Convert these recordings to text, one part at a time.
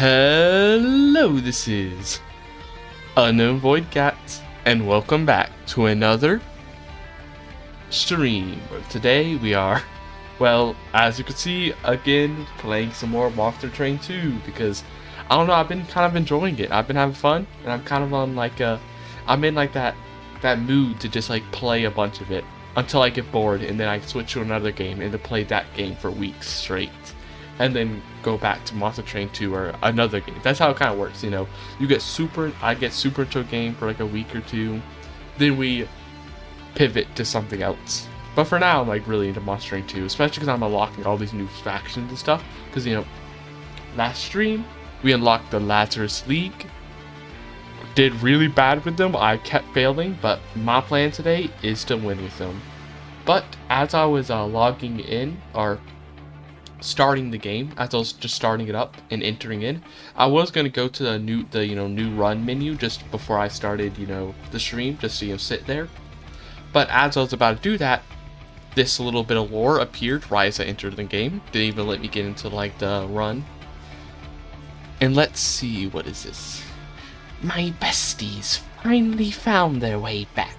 Hello, this is Unknown Void Cats, and welcome back to another stream. Today we are, well, as you can see, again playing some more Monster Train 2 because I don't know, I've been kind of enjoying it. I've been having fun, and I'm kind of on like I'm in like that mood to just like play a bunch of it until I get bored, and then I switch to another game and to play that game for weeks straight. And then go back to Monster Train 2 or another game. That's how it kind of works, you know. I get super into a game for like a week or two, then we pivot to something else. But for now, I'm like really into Monster Train 2, especially because I'm unlocking all these new factions and stuff. Because, you know, last stream, we unlocked the Lazurus League. Did really bad with them. I kept failing, but my plan today is to win with them. But as I was logging in, or starting the game, as I was just starting it up and entering in, I was going to go to the new run menu just before I started, the stream, just to, sit there. But as I was about to do that, this little bit of lore appeared right as I entered the game. Didn't even let me get into like the run. And let's see, what is this? My besties finally found their way back.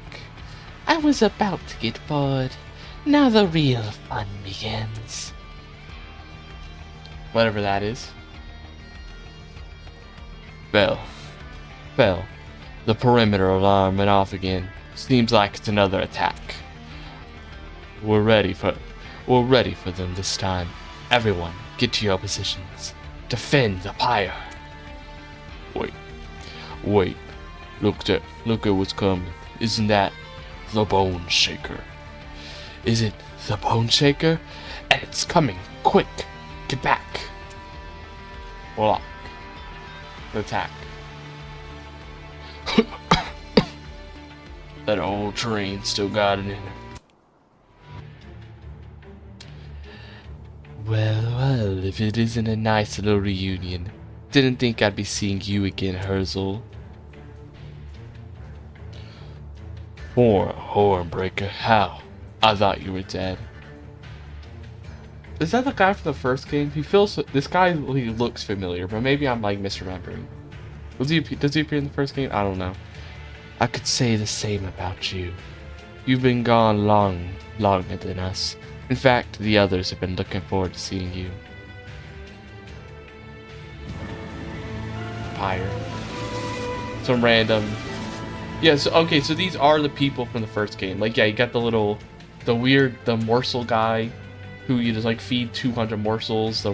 I was about to get bored. Now the real fun begins. Whatever that is. Well, the perimeter alarm went off again. Seems like it's another attack. We're ready for them this time. Everyone, get to your positions. Defend the pyre. Wait. Look at what's coming. Isn't that the Bone Shaker? Is it the Bone Shaker? And it's coming quick. Get back. Block. Attack. That old train still got it in her. Well, if it isn't a nice little reunion. Didn't think I'd be seeing you again, Herzl. Hornbreaker, how? I thought you were dead. Is that the guy from the first game? This guy looks familiar, but maybe I'm like misremembering. Does he appear in the first game? I don't know. I could say the same about you. You've been gone longer than us. In fact, the others have been looking forward to seeing you. Pyre. Some random. Yeah, so these are the people from the first game. Like, yeah, you got the morsel guy who you just like feed 200 morsels, the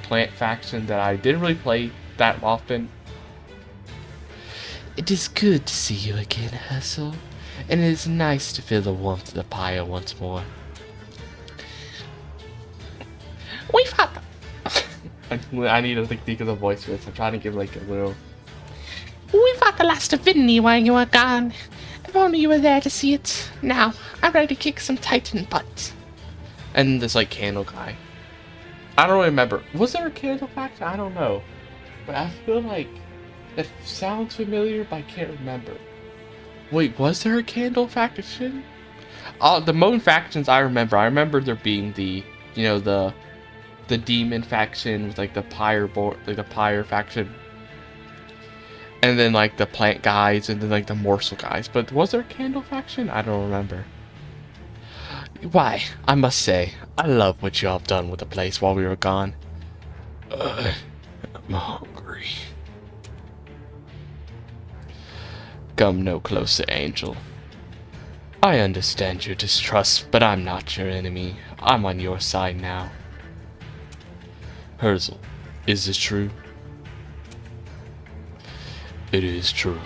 plant faction that I didn't really play that often. It is good to see you again, Herzl, and it is nice to feel the warmth of the pyre once more. We've had I need to think of the voice for this. I'm trying to give like a little. We've had the last of Vinny while you were gone. If only you were there to see it. Now, I'm ready to kick some Titan butt. And this like candle guy. I don't really remember. Was there a candle faction? I don't know. But I feel like that sounds familiar, but I can't remember. Wait, was there a candle faction? The Moan factions I remember. I remember there being the demon faction with like the pyre faction. And then like the plant guys and then like the morsel guys. But was there a candle faction? I don't remember. Why, I must say, I love what you all have done with the place while we were gone. I'm hungry. Come no closer, Angel. I understand your distrust, but I'm not your enemy. I'm on your side now. Herzl, is this true? It is true.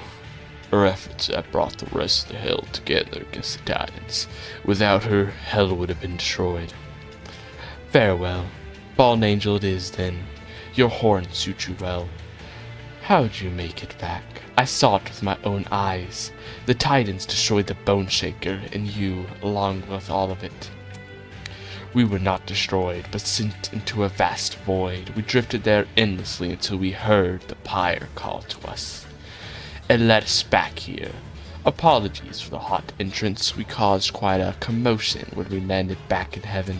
Her efforts that brought the rest of the Hell together against the Titans. Without her, Hell would have been destroyed. Farewell. Fallen Angel it is, then. Your horn suits you well. How'd you make it back? I saw it with my own eyes. The Titans destroyed the Bone Shaker, and you, along with all of it. We were not destroyed, but sent into a vast void. We drifted there endlessly until we heard the pyre call to us. It led us back here. Apologies for the hot entrance. We caused quite a commotion when we landed back in heaven.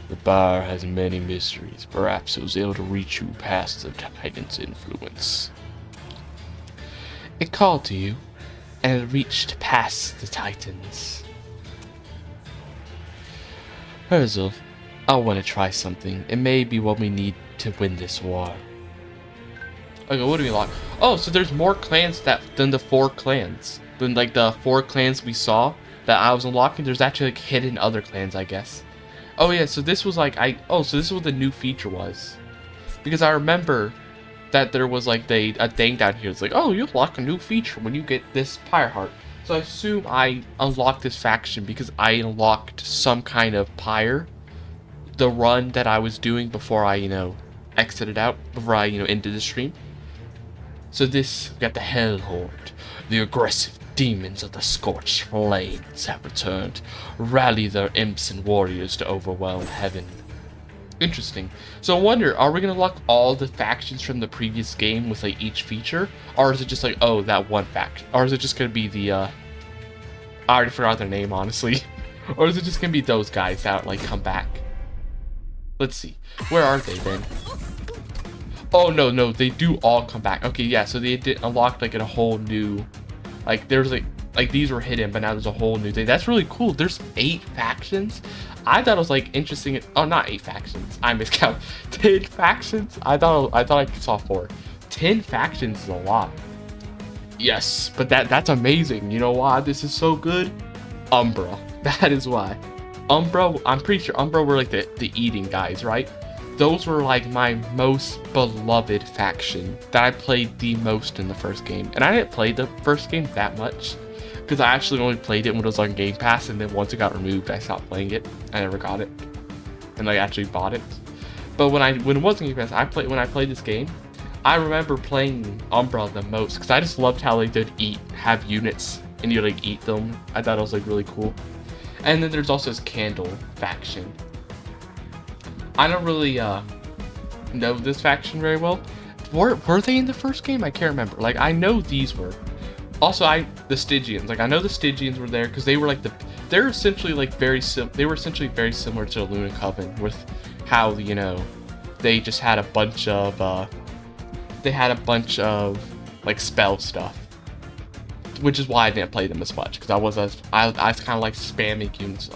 The bar has many mysteries. Perhaps it was able to reach you past the Titan's influence. It called to you, and it reached past the Titans. Herzl, I want to try something. It may be what we need to win this war. Okay, what do we unlock? Oh, so there's more clans than the 4 clans. Than like the 4 clans we saw that I was unlocking. There's actually like hidden other clans, I guess. Oh yeah, so this was like so this is what the new feature was. Because I remember that there was like a thing down here. It's like, oh, you unlock a new feature when you get this Pyre Heart. So I assume I unlocked this faction because I unlocked some kind of Pyre. The run that I was doing before I, exited out, before I, ended the stream. So this, we got the Hell Horde. The aggressive demons of the Scorched Flames have returned. Rally their imps and warriors to overwhelm heaven. Interesting. So I wonder, are we going to unlock all the factions from the previous game with like each feature? Or is it just like, oh, that one faction? Or is it just going to be the, I already forgot their name, honestly. Or is it just going to be those guys that like come back? Let's see. Where are they then? Oh, no, they do all come back. Okay, yeah, so they did unlock like a whole new, like there's like these were hidden, but now there's a whole new thing. That's really cool. There's 8 factions. I thought it was like interesting. Oh, not 8 factions. I miscount. 10 factions. I thought I saw 4. 10 factions is a lot. Yes, but that's amazing. You know why this is so good? Umbra. That is why. Umbra. I'm pretty sure Umbra were like the eating guys, right? Those were like my most beloved faction that I played the most in the first game. And I didn't play the first game that much because I actually only played it when it was on Game Pass, and then once it got removed, I stopped playing it. I never got it, and I actually bought it. But when it was on Game Pass, when I played this game, I remember playing Umbra the most because I just loved how they did have units and you like eat them. I thought it was like really cool. And then there's also this Candle faction. I don't really know this faction very well. Were they in the first game? I can't remember. Like, I know these were. Also, the Stygians. Like, I know the Stygians were there because they were like they're essentially like they were essentially very similar to the Luna Coven with how, they just had a bunch of like spell stuff. Which is why I didn't play them as much, because I was kind of like spamming units.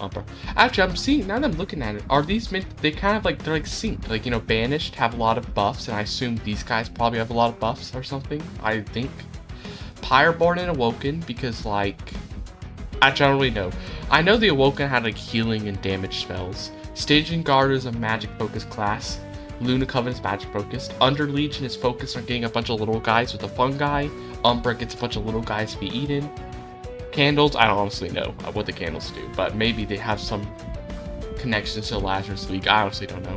Actually, I'm seeing, now that I'm looking at it, are these meant, they're like synced, like, Banished have a lot of buffs, and I assume these guys probably have a lot of buffs or something, I think. Pyreborn and Awoken, because like, actually I don't really know. I know the Awoken had like healing and damage spells. Stygian Guard is a magic focused class. Luna Coven is magic focused. Under Legion is focused on getting a bunch of little guys with the fungi. Umbra gets a bunch of little guys to be eaten. Candles, I don't honestly know what the candles do, but maybe they have some connections to the Lazurus League. I honestly don't know.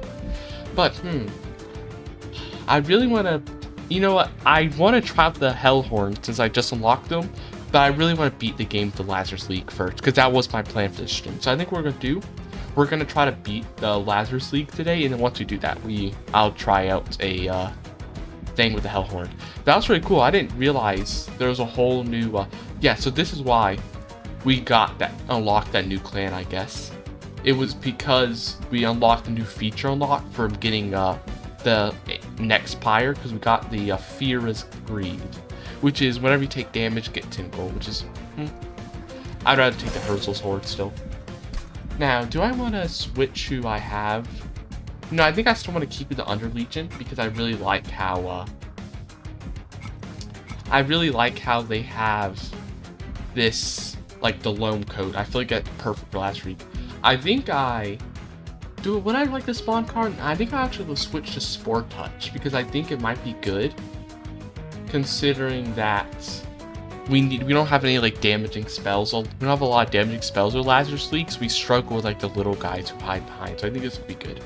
But, I really want to, you know what, I want to try out the Hellhorn since I just unlocked them, but I really want to beat the game with the Lazurus League first, because that was my plan for this stream. So I think what we're going to do, we're going to try to beat the Lazurus League today, and then once we do that, I'll try out a thing with the Hellhorn. That was really cool. I didn't realize there was a whole new yeah, so this is why we unlocked that new clan, I guess. It was because we unlocked a new feature unlock for getting the next pyre, because we got the Fear is Greed, which is whenever you take damage, get 10 gold, which is I'd rather take the Herzl's Horde still. Now, do I want to switch who I have? No, I think I still want to keep the Under Legion because I really like how they have this, like, the loam coat. I feel like that's perfect for last week. I think would I like the spawn card? I think I actually will switch to Spore Touch because I think it might be good, considering that we don't have any like damaging spells. We don't have a lot of damaging spells with Lazurus League, so we struggle with like the little guys who hide behind. So I think this would be good.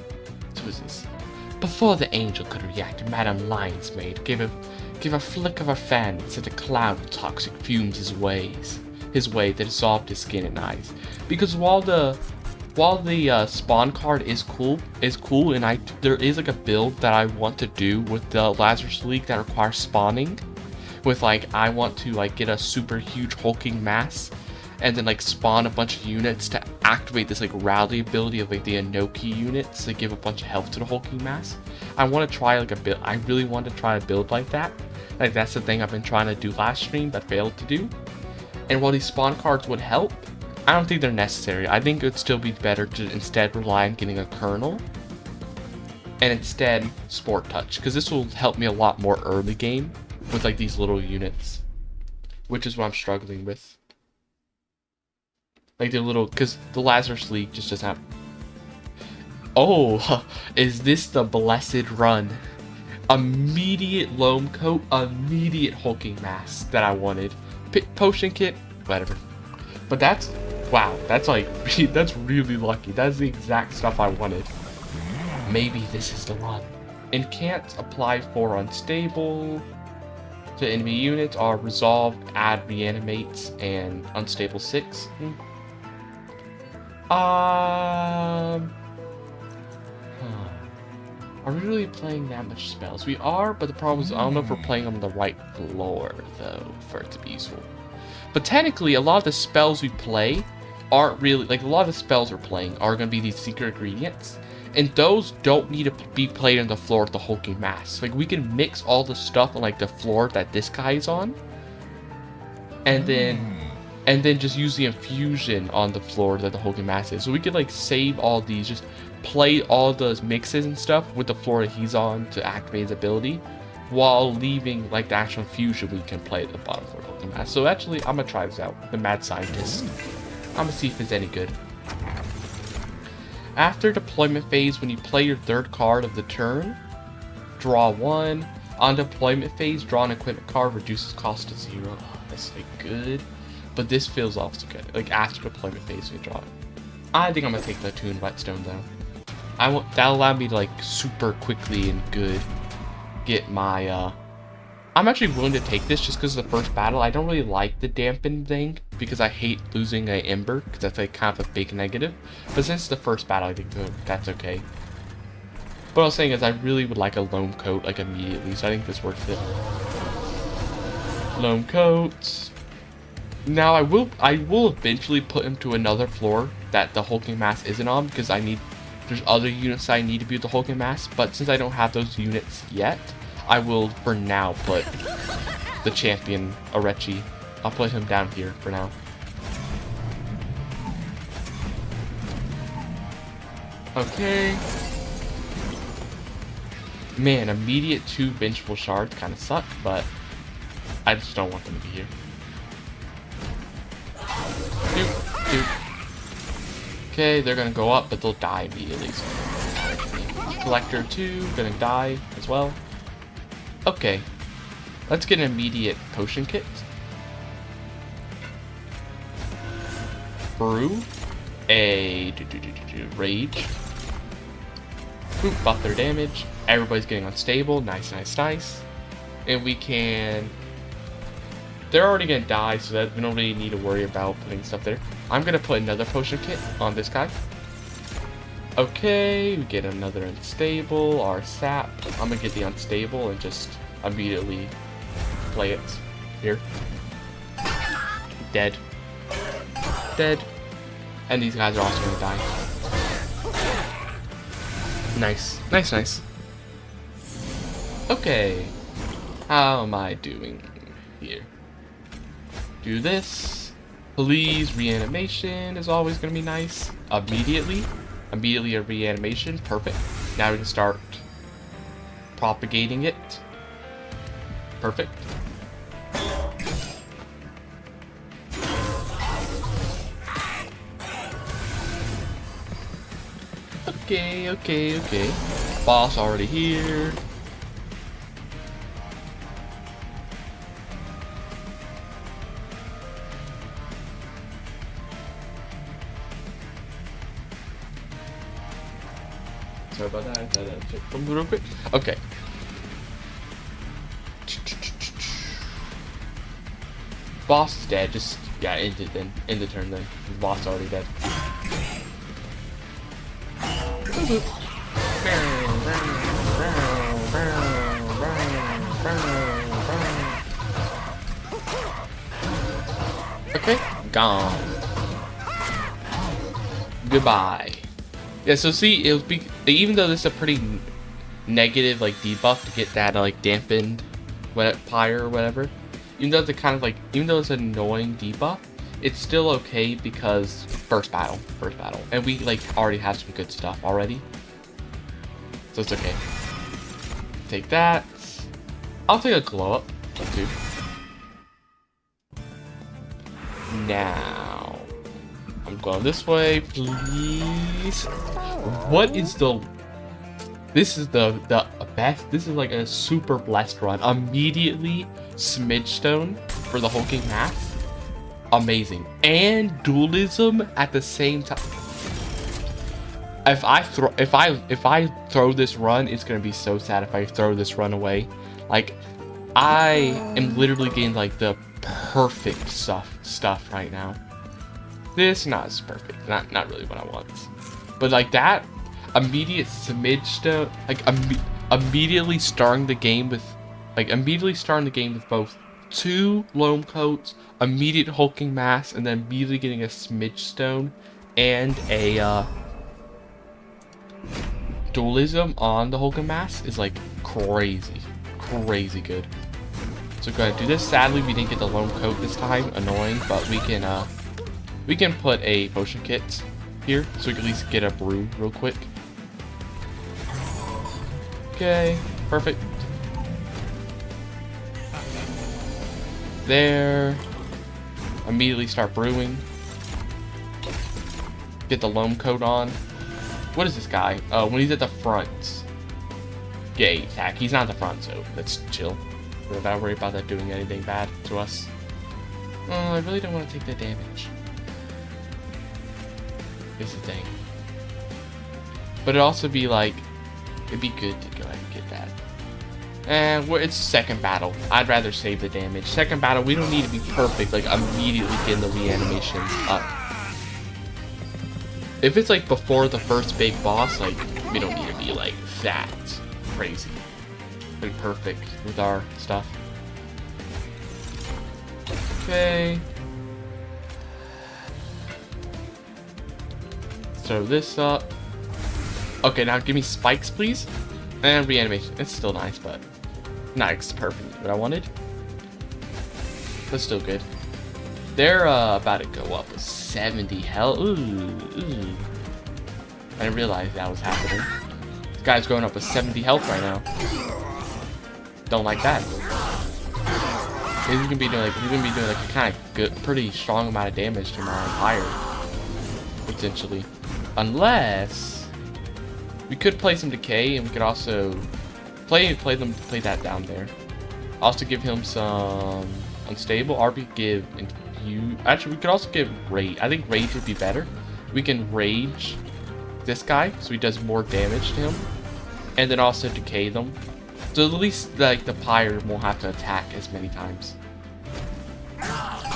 So what is this? Before the angel could react, Madame Lion's Maid gave a flick of her fan and sent a cloud of toxic fumes his way that dissolved his skin and eyes. Because while the spawn card is cool, and there is like a build that I want to do with the Lazurus League that requires spawning, with like I want to like get a super huge hulking mass, and then like spawn a bunch of units to activate this like rally ability of like the Inoki units to give a bunch of health to the hulking mass. I want to try like a build. I really want to try a build like that. Like that's the thing I've been trying to do last stream but failed to do. And while these spawn cards would help, I don't think they're necessary. I think it would still be better to instead rely on getting a Colonel and instead Sport Touch, because this will help me a lot more early game with like these little units, which is what I'm struggling with. Like the little, because the Lazurus League just doesn't have. Oh, is this the blessed run? Immediate Loam Coat, immediate hulking mass that I wanted. Potion kit, whatever. But that's, wow, that's like, that's really lucky. That's the exact stuff I wanted. Maybe this is the one. And can't apply for unstable to enemy units are resolve, add reanimates, and unstable 6. Are we really playing that much spells? We are, but the problem is I don't know if we're playing on the right floor, though, for it to be useful. But technically, a lot of the spells we play aren't really, like, a lot of the spells we're playing are going to be these secret ingredients, and those don't need to be played on the floor of the hulking mass. Like, we can mix all the stuff on, like, the floor that this guy is on, and then just use the infusion on the floor that the hulking mass is. So we could, like, save all these, just play all those mixes and stuff with the floor that he's on to activate his ability, while leaving like the actual fusion we can play at the bottom floor of the mass. So actually, I'm gonna try this out. The Mad Scientist. I'm gonna see if it's any good. After deployment phase, when you play your third card of the turn, draw 1. On deployment phase, draw an equipment card, reduces cost to 0. Oh, that's like good. But this feels also good. Like after deployment phase, we draw it. I think I'm gonna take the Toon Whetstone though. That'll allow me to like super quickly and good get my I'm actually willing to take this just because of the first battle. I don't really like the dampen thing because I hate losing a Ember because that's like kind of a big negative. But since it's the first battle, I think that's okay. What I was saying is I really would like a Loam Coat like immediately, so I think this works it. Loam Coats. Now I will eventually put him to another floor that the hulking mass isn't on because there's other units that I need to be with the hulking mass, but since I don't have those units yet, I will for now put the champion Arechi. I'll put him down here for now. Okay. Man, immediate 2 Vengeful Shards kind of suck, but I just don't want them to be here. Doop. Okay, they're gonna go up, but they'll die immediately. So. Collector 2, gonna die as well. Okay, let's get an immediate potion kit. Brew. Rage. Boop, buff their damage. Everybody's getting unstable. Nice. And we can... They're already gonna die, so that we don't really need to worry about putting stuff there. I'm gonna put another potion kit on this guy. Okay, we get another unstable, our sap. I'm gonna get the unstable and just immediately play it. Here. Dead. And these guys are also gonna die. Nice. Okay. How am I doing here? Do this. Please, reanimation is always going to be nice. Immediately a reanimation. Perfect. Now we can start propagating it. Perfect. Okay. Boss already here. Sorry about that. I had to check something real quick. Okay. Boss is dead. Just end it then. End the turn then. The boss is already dead. Okay, Gone. Goodbye. Yeah, so see, it'll be, even though this is a pretty negative like debuff to get that like dampened pyre or whatever, even though it's an annoying debuff, it's still okay because first battle, and we like already have some good stuff already, so it's okay. Take that. I'll take a glow up too. Now I'm going this way, please. What is the? This is the best. This is like a super blessed run. Immediately Smidge Stone for the hulking mass. Amazing. And dualism at the same time. If I throw this run, it's gonna be so sad if I throw this run away. Like, I am literally getting like the perfect stuff right now. This not as perfect. Not really what I want. But like that immediate Smidge Stone, like immediately starting the game with both 2 loam coats, immediate hulking mass, and then immediately getting a Smidge Stone and a dualism on the hulking mass is like crazy good. So we're gonna do this. Sadly, we didn't get the loam coat this time. Annoying, but we can put a potion kit here so we can at least get a brew real quick. Okay, perfect. There. Immediately start brewing. Get the loam coat on. What is this guy? Oh, when he's at the front. Get 8 attack. He's not at the front, so let's chill. We're not worried about that doing anything bad to us. Oh, I really don't want to take the damage. Is the thing. But it'd also be like, it'd be good to go ahead and get that. And it's second battle. I'd rather save the damage. Second battle, we don't need to be perfect, like immediately getting the reanimations up. If it's like before the first big boss, like we don't need to be like that crazy. Be perfect with our stuff. Okay. Throw this up. Okay, now give me spikes, please. And reanimation. It's still nice, but not perfectly what I wanted. But still good. They're about to go up with 70 health. Ooh. I didn't realize that was happening. This guy's going up with 70 health right now. Don't like that. He's gonna be doing like a kind of good, pretty strong amount of damage to my Empire, potentially. Unless we could play some decay, and we could also play that down there. Also give him some unstable. RB give infuse. Actually, we could also give rage. I think rage would be better. We can rage this guy so he does more damage to him, and then also decay them. So at least like the pyre won't have to attack as many times.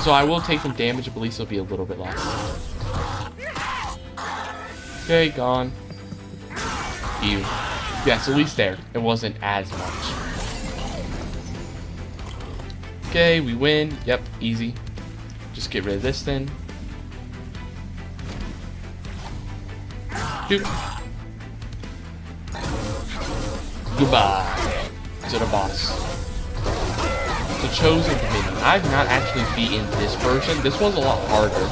So I will take some damage, but at least it'll be a little bit less. Okay, gone. Ew. Yeah, so at least there. It wasn't as much. Okay, we win. Yep, easy. Just get rid of this then. Dude. Goodbye to the boss. The Chosen Dominion. I've not actually beaten this version. This one's a lot harder.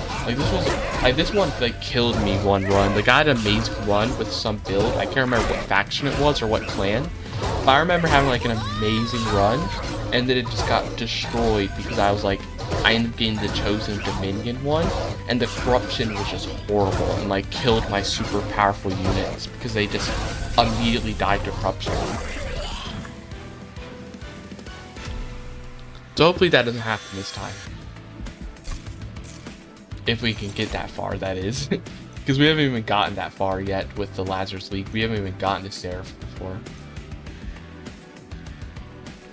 This one killed me one run. The guy had an amazing run with some build. I can't remember what faction it was or what clan. But I remember having like an amazing run, and then it just got destroyed because I ended up getting the Chosen Dominion one, and the corruption was just horrible and like killed my super powerful units because they just immediately died to corruption. So hopefully that doesn't happen this time. If we can get that far, that is. Because we haven't even gotten that far yet with the Lazurus League. We haven't even gotten to Seraph before.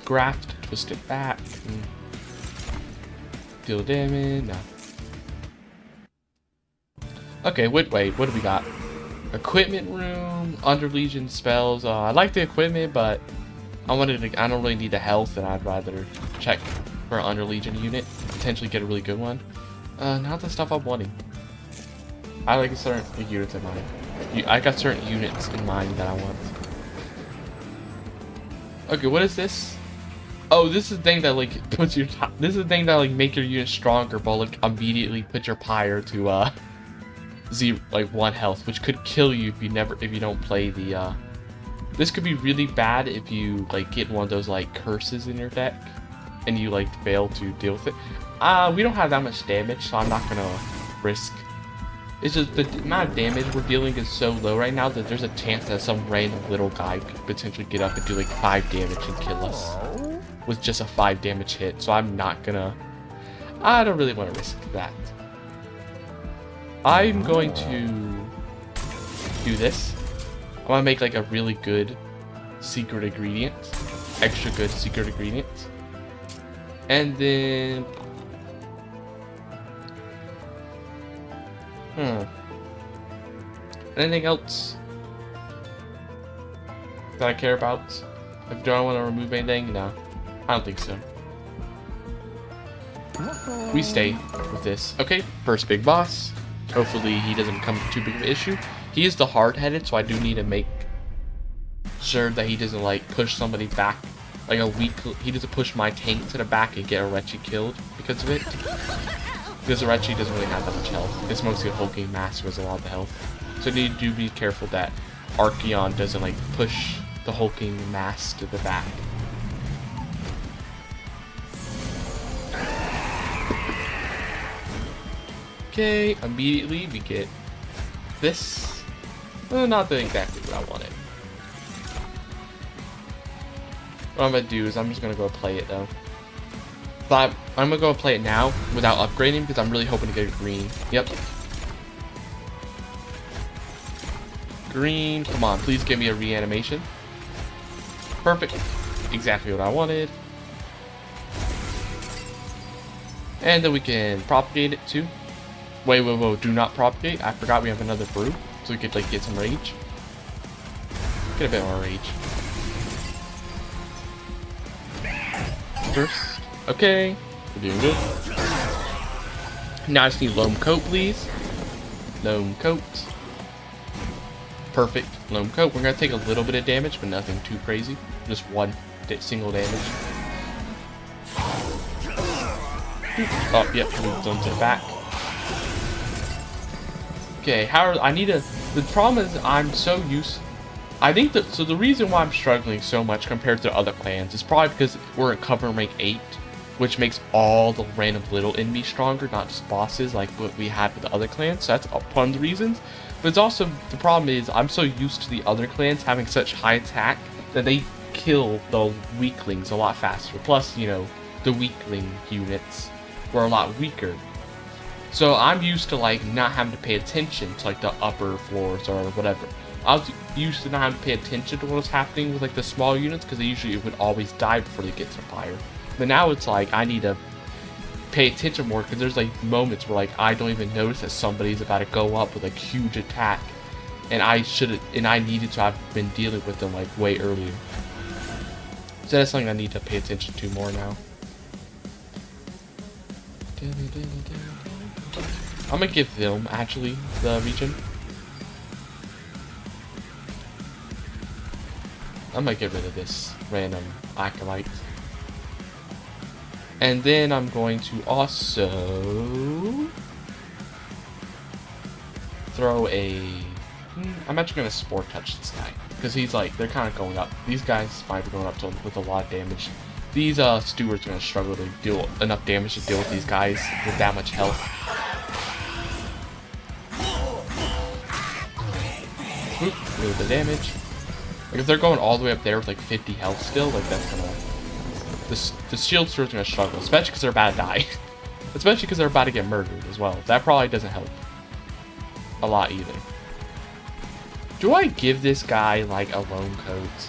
Graft, twist it back. Deal damage, no. Okay, wait, what do we got? Equipment room, Under Legion spells. I like the equipment, but I don't really need the health, and I'd rather check for an Under Legion unit. Potentially get a really good one. Not the stuff I'm wanting. I like certain units in mind. I got certain units in mind that I want. Okay, what is this? Oh, this is the thing that like puts your this is the thing that like make your unit stronger, but like immediately put your pyre to zero, like 1 health, which could kill you if you don't play the This could be really bad if you like get one of those like curses in your deck and you like fail to deal with it. We don't have that much damage, so I'm not gonna risk. It's just the amount of damage we're dealing is so low right now that there's a chance that some random little guy could potentially get up and do like 5 damage and kill us with just a 5 damage hit. So I'm not gonna. I don't really want to risk that. I'm going to do this. I want to make like a really good secret ingredient, extra good secret ingredient, and then anything else that I care about? Do I want to remove anything? No, I don't think so. We stay with this. Okay, first big boss. Hopefully he doesn't become too big of an issue. He is the hard-headed, so I do need to make sure that he doesn't like push somebody back, like a weak. He doesn't push my tank to the back and get Arechi killed because of it. Because Arechi doesn't really have that much health. It's mostly a hulking mass who has a lot of the health. So you need to be careful that Archeon doesn't like push the hulking mass to the back. Okay, immediately we get this. Not exactly what I wanted. What I'm gonna do is I'm just gonna go play it though. But I'm gonna go play it now without upgrading because I'm really hoping to get a green. Yep. Green, come on, please give me a reanimation. Perfect. Exactly what I wanted. And then we can propagate it too. Wait, do not propagate. I forgot we have another brew. So we could like get some rage. Get a bit more rage. First. Okay. We're doing good. Now I just need loam coat, please. Loam coat. Perfect. Loam coat. We're gonna take a little bit of damage, but nothing too crazy. Just one single damage. Oh, yep, moved on to the back. Okay, I need to. The problem is I'm so used. I think that so the reason why I'm struggling so much compared to other clans is probably because we're at cover rank 8, which makes all the random little enemies stronger, not just bosses like what we had with the other clans. So that's one of the reasons. But it's also the problem is I'm so used to the other clans having such high attack that they kill the weaklings a lot faster. Plus, you know, the weakling units were a lot weaker. So I'm used to like not having to pay attention to like the upper floors or whatever. I was used to not having to pay attention to what was happening with like the small units because they usually would always die before they get to fire. But now it's like I need to pay attention more because there's like moments where like I don't even notice that somebody's about to go up with like huge attack, and I needed to have been dealing with them like way earlier. So that's something I need to pay attention to more now. I'm gonna give them actually the region. I might get rid of this random acolyte. And then I'm going to also throw a. I'm actually going to spore touch this guy because he's like they're kind of going up. These guys might be going up with a lot of damage. These stewards are going to struggle to deal enough damage to deal with these guys with that much health. Oop, a little bit of damage. Like if they're going all the way up there with like 50 health still, like that's gonna. The shield stewards are gonna struggle, especially because they're about to die. Especially because they're about to get murdered as well. That probably doesn't help a lot either. Do I give this guy like a loam coat?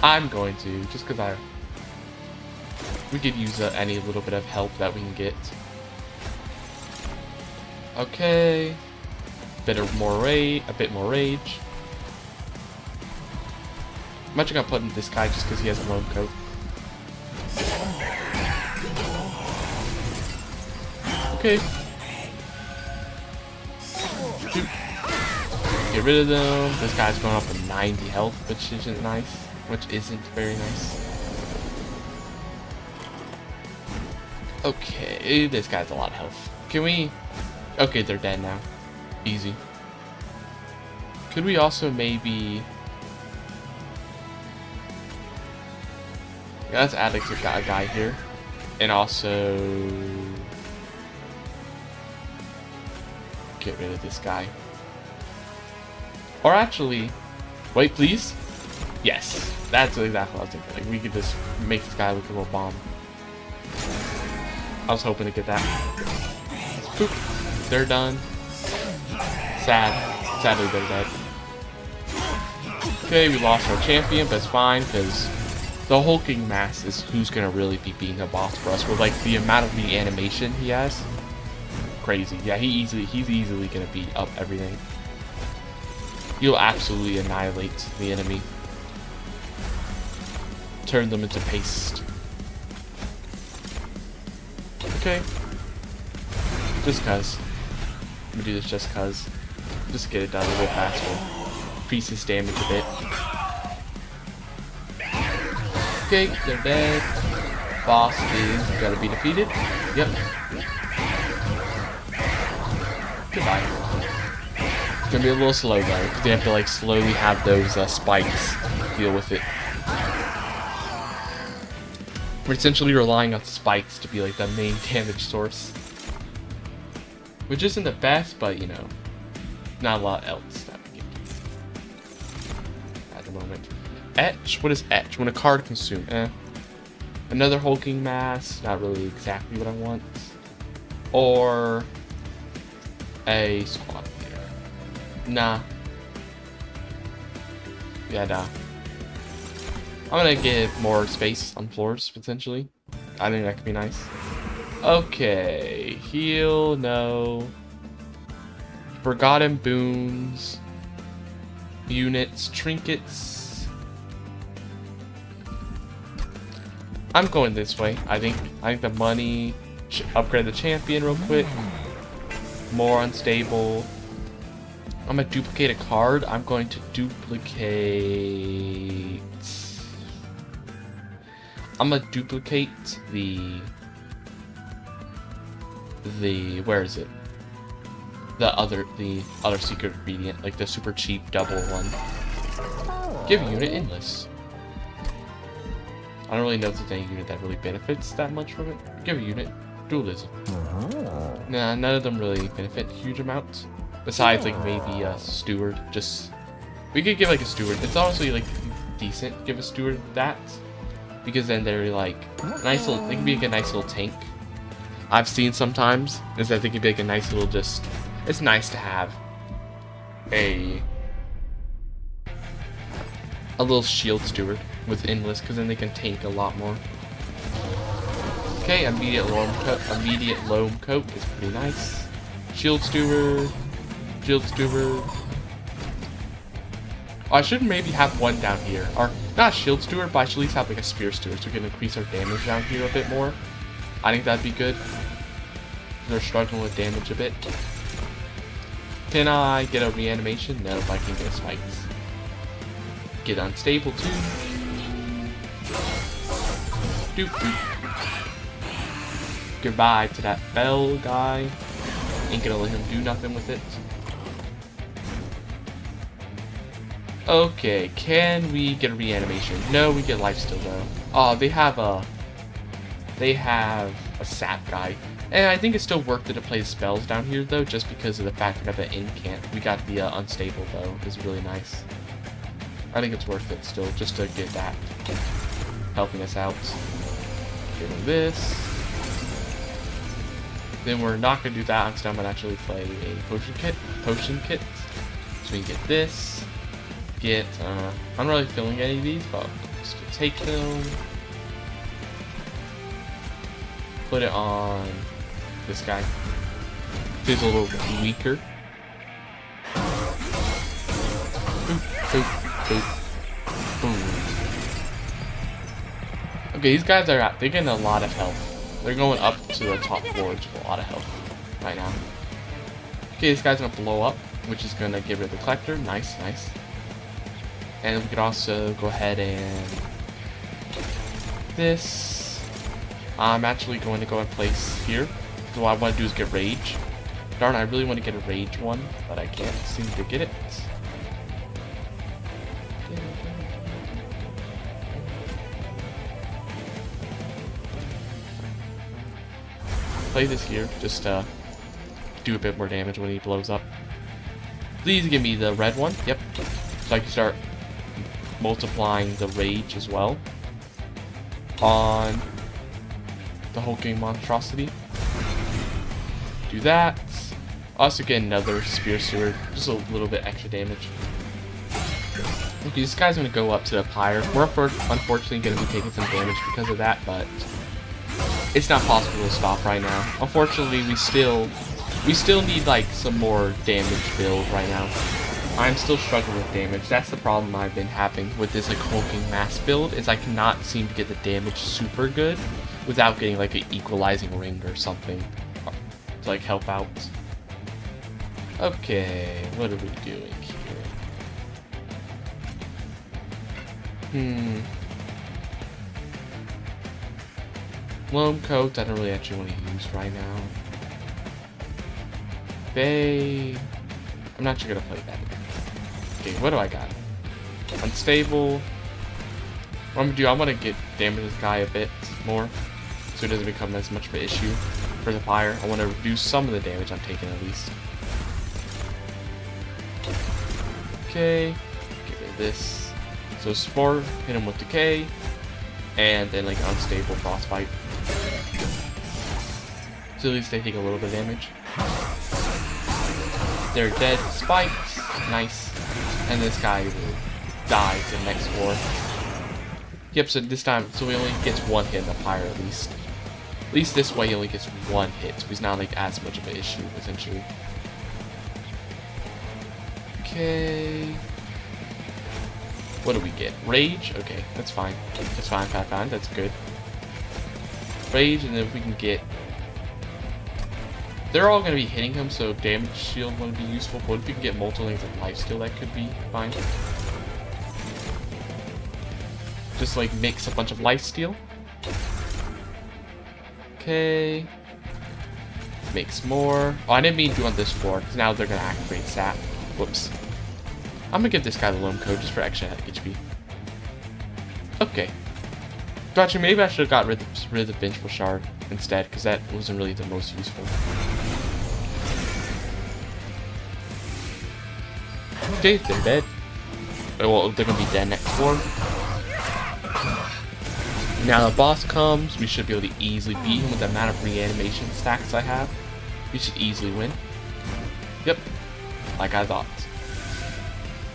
I'm going to, just because we could use any little bit of help that we can get. Okay, a bit more rage. I'm actually gonna put in this guy just because he has a loam coat. Okay, Get rid of them. This guy's going up to 90 health, which isn't nice. Which isn't very nice. Okay, this guy's a lot of health. Can we... Okay, they're dead now. Easy. Could we also maybe... Yeah, let's add a guy here. And also... Get rid of this guy. Or actually... Wait, please? Yes. That's exactly what I was thinking. Like, we could just make this guy look like a little bomb. I was hoping to get that. Boop. They're done. Sad. Sadly, they're dead. Okay, we lost our champion, but it's fine, because the hulking mass is who's going to really be beating the boss for us. With, like, the amount of the animation he has. Crazy. Yeah, he's easily going to beat up everything. He'll absolutely annihilate the enemy. Turn them into paste. Okay. Just cuz. I'm gonna do this just cuz. Just get it done a little faster. Increase his damage a bit. Okay, they're dead. Boss is gonna be defeated. Yep. Goodbye. It's gonna be a little slow though, because they have to like slowly have those spikes deal with it. We're essentially relying on spikes to be like the main damage source. Which isn't the best, but you know, not a lot else that we can do at the moment. Etch? What is etch? When a card consumes. Another hulking mass, not really exactly what I want. Or a squad leader. Nah. Yeah, nah. I'm gonna get more space on floors, potentially. I think that could be nice. Okay, heal, no. Forgotten boons. Units, trinkets. I'm going this way. I think the money should upgrade the champion real quick. More unstable. I'm gonna duplicate a card. I'm going to duplicate. I'm gonna duplicate the where is it? The other secret ingredient, like the super cheap double one. Give a unit endless. I don't really know if there's any unit that really benefits that much from it. Give a unit dualism. Nah, none of them really benefit huge amounts. Besides, like maybe a steward. Just we could give like a steward. It's honestly like decent. Give a steward that. Because then they're like nice little. They can be like a nice little tank. I've seen sometimes is that they can be like a nice little just. It's nice to have a little shield steward with endless, because then they can tank a lot more. Okay, immediate loam coat is pretty nice. Shield steward. Oh, I should maybe have one down here. Or, not a shield steward, but I should at least have like a spear steward so we can increase our damage down here a bit more. I think that'd be good. They're struggling with damage a bit. Can I get a reanimation? No, if I can get spikes. Get unstable too. Doop doop. Goodbye to that bell guy. Ain't gonna let him do nothing with it. Okay, can we get a reanimation? No, we get lifesteal though. Oh, they have a sap guy. And I think it's still worth it to play the spells down here though, just because of the fact we got the incant. We got the unstable though, is really nice. I think it's worth it still, just to get that helping us out. Getting this. Then we're not gonna do that, instead I'm gonna actually play a potion kit. So we can get this. I'm not really feeling any of these, but just take them. Put it on this guy. He's a little weaker. Boop, boop, boop, boom. Okay, these guys they're getting a lot of health. They're going up to the top floors with a lot of health right now. Okay, this guy's gonna blow up. which is gonna get rid of the collector. Nice, nice. And we could also go ahead and this. I'm actually going to go and place here. So what I want to do is get rage. Darn, I really want to get a rage one, but I can't seem to get it. Play this here, just to do a bit more damage when he blows up. Please give me the red one. Yep. So I can start multiplying the rage as well on the hulking monstrosity. Do that. Also get another spear sewer, just a little bit extra damage. Okay, this guy's gonna go up to the pyre. We're unfortunately gonna be taking some damage because of that, but it's not possible to stop right now. Unfortunately, we still need like some more damage build right now. I'm still struggling with damage. That's the problem I've been having with this like hulking mass build, is I cannot seem to get the damage super good without getting like an equalizing ring or something to like help out. Okay, what are we doing here? Loam coat, I don't really actually want to use right now. I'm not sure gonna play that. Okay, what do I got? Unstable. What I'm gonna do, I want to get damage this guy a bit more, so it doesn't become as much of an issue for the fire. I want to reduce some of the damage I'm taking at least. Okay, get rid of this. So Spore, hit him with Decay, and then like Unstable Frostbite. So at least they take a little bit of damage. They're dead. Spikes. Nice. And this guy will die to the next floor. Yep, so this time, so he only gets one hit in the pyre at least. At least this way he only gets one hit, so he's not like as much of an issue, essentially. Okay. What do we get? Rage? Okay, that's fine. That's fine, fine. That's good. Rage, and then if we can get... They're all going to be hitting him, so damage shield would be useful. But if we can get multiple things like life steal, that could be fine. Just like mix a bunch of life steal. Okay. Makes more. Oh, I didn't mean to do on this floor, because now they're going to activate sap. Whoops. I'm going to give this guy the loam code just for extra HP. Okay. Gotcha, maybe I should have got rid of the vengeful shard instead, because that wasn't really the most useful. Okay, they're dead. Well, they're gonna be dead next floor. Now the boss comes, we should be able to easily beat him with the amount of reanimation stacks I have. We should easily win. Yep, like I thought.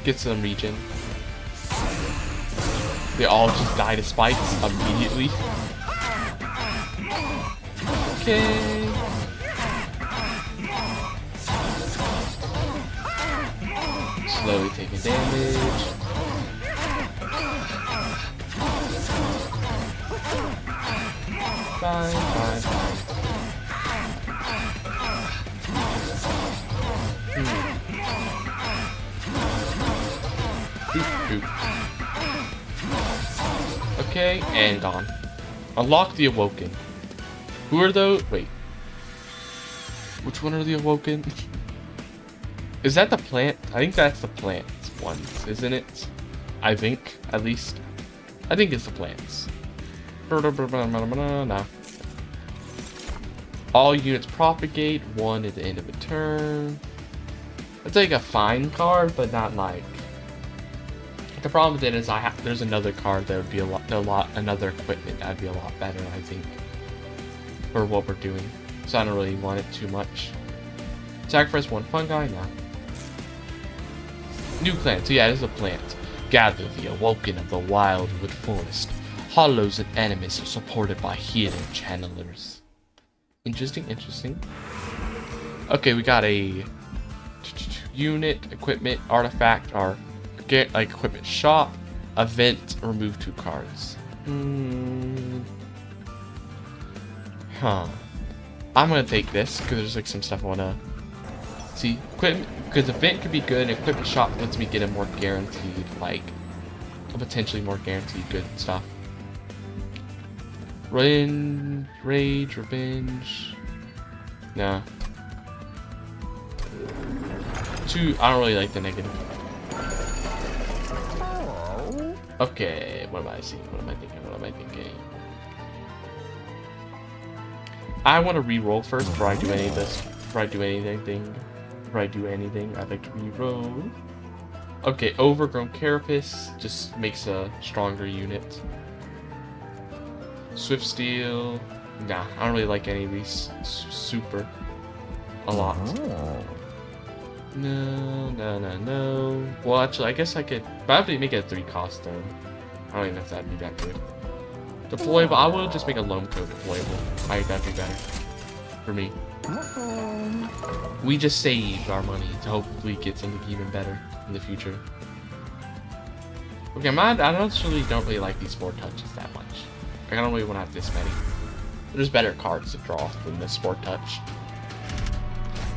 Get some regen. They all just die to spikes immediately. Okay. Slowly taking damage. Fine. Boop. Okay, and gone. Unlock the Awoken. Who are those? Wait. Which one are the Awoken? Is that the plant? I think that's the plant ones, isn't it? I think, at least. I think it's the plants. No. All units propagate, 1 at the end of a turn. That's like a fine card, but not like... The problem with it is there's another card that would be another equipment that would be a lot better, I think, for what we're doing. So I don't really want it too much. Sacrifice 1 fungi? No. New plant. So yeah, it is a plant. Gather the Awoken of the Wildwood Forest. Hollows and enemies are supported by healing channelers. Interesting. Okay, we got a unit, equipment, artifact, or get like equipment shop, event, remove 2 cards. Huh. I'm gonna take this because there's like some stuff I wanna See, equipment, because event could be good, and equipment shop lets me get a more guaranteed, like, a potentially more guaranteed good stuff. Rage, revenge. Nah. I don't really like the negative. Okay, what am I seeing? What am I thinking? What am I thinking? I want to re-roll first before I do any of this. Before I do anything. I'd like to re-roll. Okay, overgrown carapace just makes a stronger unit. Swift steel. Nah, I don't really like any of these. Super. A lot. No. Well, actually, I guess I could probably make it a 3 cost though. I don't even know if that'd be that good. Deployable. I will just make a loam coat deployable. I think that'd be better for me. We just saved our money to hopefully get something even better in the future. Okay, I don't really like these 4 touches that much. Like, I don't really want to have this many. There's better cards to draw than the sport touch.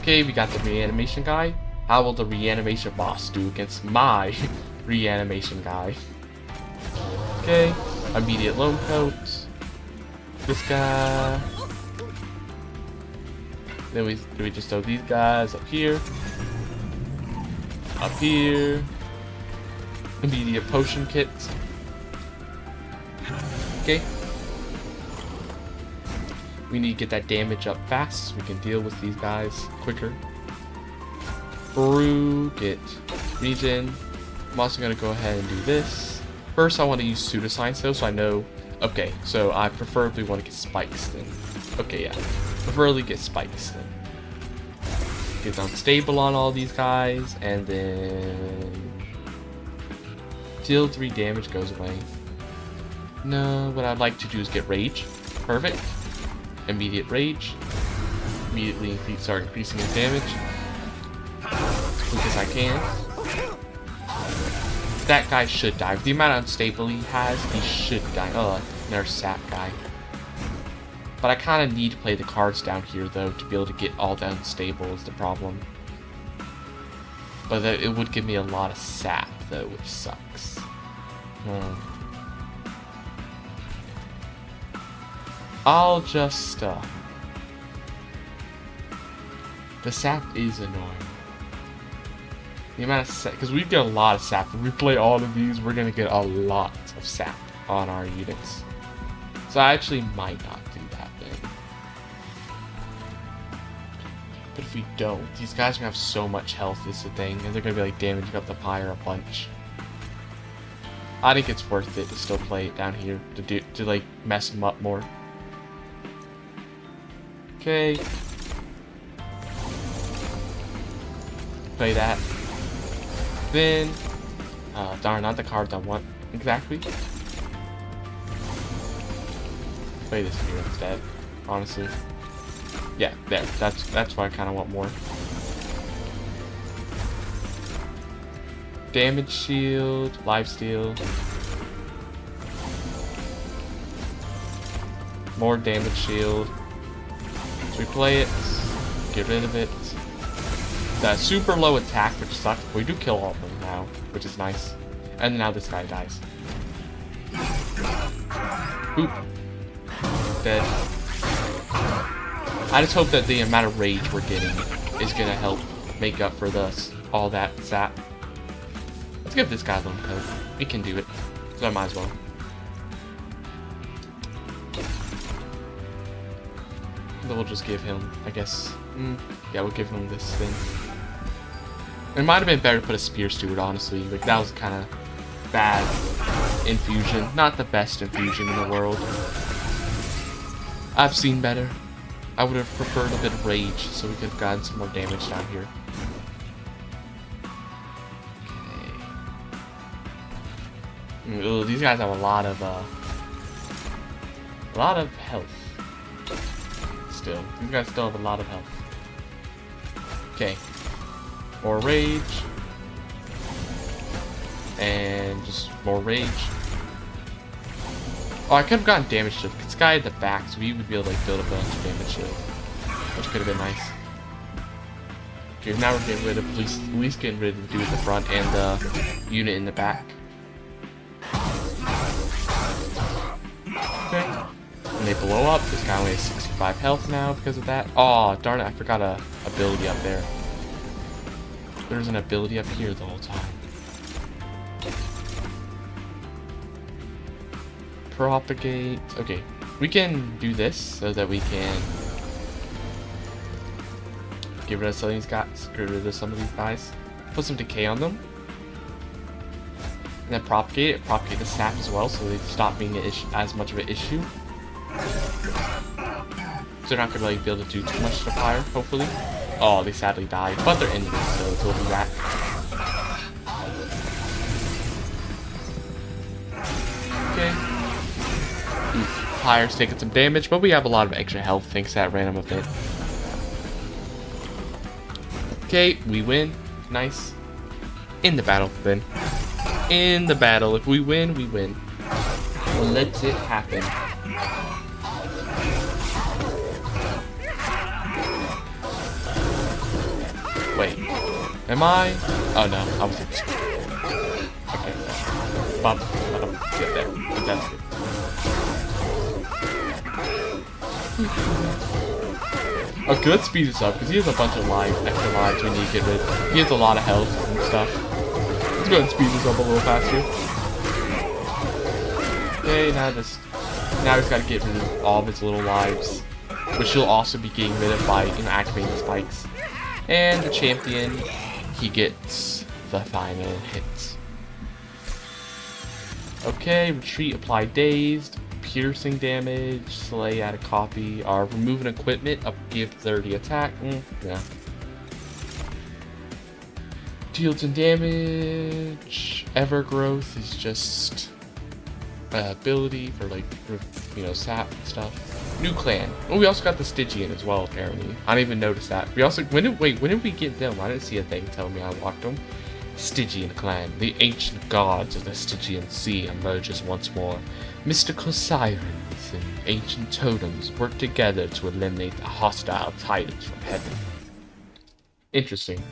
Okay, we got the reanimation guy. How will the reanimation boss do against my reanimation guy? Okay, immediate loam coat. This guy. Then we just throw these guys up here. Up here. Immediate potion kits. Okay. We need to get that damage up fast so we can deal with these guys quicker. Brew, get regen. I'm also going to go ahead and do this. First, I want to use pseudoscience though, so I know. Okay, so I preferably want to get spikes then. Okay, yeah. Preferably get spikes then. Get unstable on all these guys, and then deal 3 damage goes away. No, what I'd like to do is get rage. Perfect. Immediate rage. Immediately start increasing his damage. Because I can. That guy should die. With the amount of unstable he has, he should die. Oh, there's sap guy. But I kind of need to play the cards down here, though, to be able to get all the unstable is the problem. But it would give me a lot of sap, though, which sucks. I'll just, the sap is annoying. The amount of sap, because we get a lot of sap. If we play all of these, we're going to get a lot of sap on our units. So I actually might not do that then. But if we don't, these guys are going to have so much health is the thing, and they're going to be like damaging up the pyre a bunch. I think it's worth it to still play it down here, to like mess them up more. Okay. Play that. Then, darn, not the cards I want exactly. Play this here instead, honestly. Yeah, there. That's what I kind of want more. Damage shield, lifesteal. More damage shield. So we play it, get rid of it. That super low attack, which sucks. We do kill all of them now, which is nice. And now this guy dies. Oop. Dead. I just hope that the amount of rage we're getting is gonna help make up for all that sap. Let's give this guy a little coat. We can do it. So I might as well. But we'll just give him, I guess. Yeah, we'll give him this thing. It might have been better to put a spear steward, honestly. Like, that was kind of bad infusion. Not the best infusion in the world. I've seen better. I would have preferred a bit of rage so we could have gotten some more damage down here. Okay. Ooh, these guys have a lot of health. Still, these guys still have a lot of health. Okay. More rage. And just more rage. Oh, I could have gotten damage shield. This guy at the back, so we would be able to like build a bunch of damage shield. Which could have been nice. Okay, now we're getting rid of at least getting rid of the dude at the front and the unit in the back. Okay. When they blow up, this guy only has 65 health now because of that. Oh, darn it, I forgot a ability up there. There's an ability up here the whole time. Propagate. Okay, we can do this so that we can get rid of some of these guys. Get rid of some of these guys. Put some decay on them. And then propagate it. Propagate the sap as well, so they stop being as much of an issue. So they're not gonna really be able to do too much to the fire, hopefully. Oh, they sadly died, but they're enemies, so we'll do that. Okay. Fire's taking some damage, but we have a lot of extra health thanks to that random event. Okay, we win. Nice. In the battle, then. In the battle. If we win, we win. Let it happen. Wait. Am I? Oh no, I was. Okay. Bump. I don't get there. But that's good. Oh, good, speed this up because he has a bunch of lives, extra lives we need to get rid of. He has a lot of health and stuff. Let's go ahead and speed this up a little faster. Okay, now he's got to get rid of all of his little lives, which he'll also be getting rid of by activating the spikes. And the champion, he gets the final hits. Okay, retreat, apply dazed. Piercing damage, slay, add a copy, remove an equipment, give 30 attack. Yeah. Deals some damage. Evergrowth is just ability for like, you know, sap and stuff. New clan. Oh, we also got the Stygian as well, apparently. I didn't even notice that. We also, when did we get them? I didn't see a thing telling me I unlocked them. Stygian clan. The ancient gods of the Stygian sea emerges once more. Mystical sirens and ancient totems work together to eliminate the hostile titans from heaven. Interesting.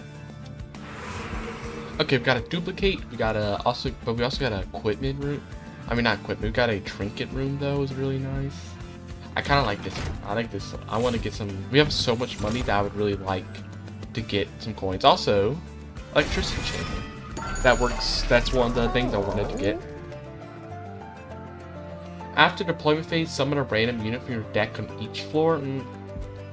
Okay, we've got a duplicate. We got a but we also got an equipment room. I mean, not equipment. We got a trinket room though. Is really nice. I kind of like this one. I like this. I want to get some. We have so much money that I would really like to get some coins. Also, electricity chamber. That works. That's one of the things I wanted to get. After deployment phase, summon a random unit from your deck on each floor.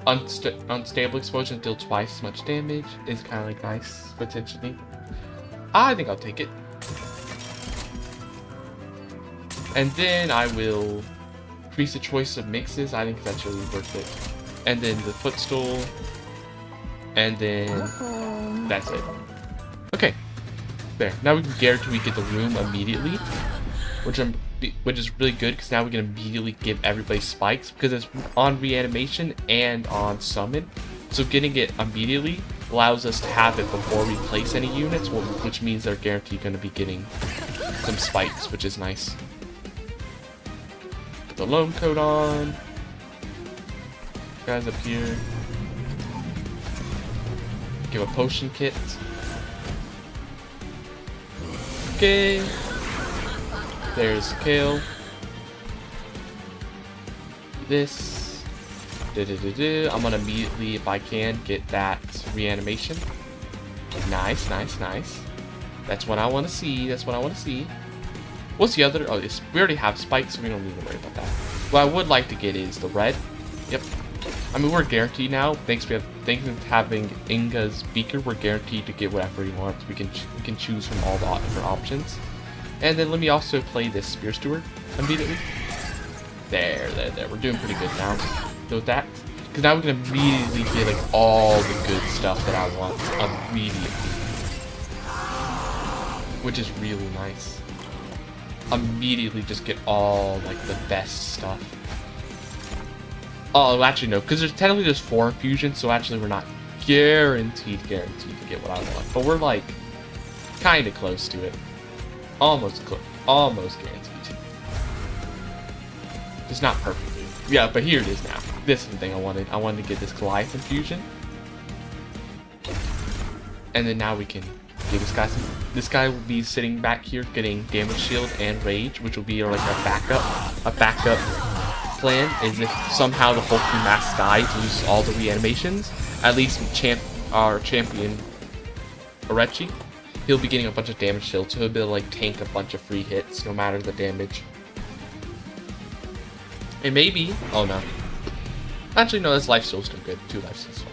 Unstable explosions deal twice as much damage. Is kind of like nice, potentially. I think I'll take it. And then I will increase the choice of mixes. I think that's really worth it. And then the footstool. And then that's it. Okay. There. Now we can guarantee we get the room immediately. Which is really good because now we can immediately give everybody spikes because it's on reanimation and on summon. So getting it immediately allows us to have it before we place any units, which means they're guaranteed going to be getting some spikes, which is nice. Put the loan code on. Guys up here. Give a potion kit. Okay. There's Kale. This. I'm gonna immediately, if I can, get that reanimation. Nice, nice, nice. That's what I want to see. That's what I want to see. What's the other? Oh, we already have spikes, so we don't need to worry about that. What I would like to get is the red. Yep. I mean, we're guaranteed now. Thanks to having Inga's beaker, we're guaranteed to get whatever we want. We can choose from all the different options. And then let me also play this Spear Steward immediately. There. We're doing pretty good now with that. Because now we can immediately get like all the good stuff that I want immediately. Which is really nice. Immediately just get all like the best stuff. Oh, actually no, because technically there's 4 infusions, so actually we're not guaranteed to get what I want. But we're like kind of close to it. Almost guaranteed to. It's not perfect. Yeah, but here it is now. This is the thing I wanted. I wanted to get this Goliath infusion. And then now we can give this guy some. This guy will be sitting back here getting damage shield and rage, which will be like a backup. A backup plan is if somehow the hulking mass dies, loses all the reanimations. At least our champion Orechi, he'll be getting a bunch of damage shield, so he'll be able to like tank a bunch of free hits no matter the damage. And maybe, oh no. Actually no, this life steal's still good. 2 life steals.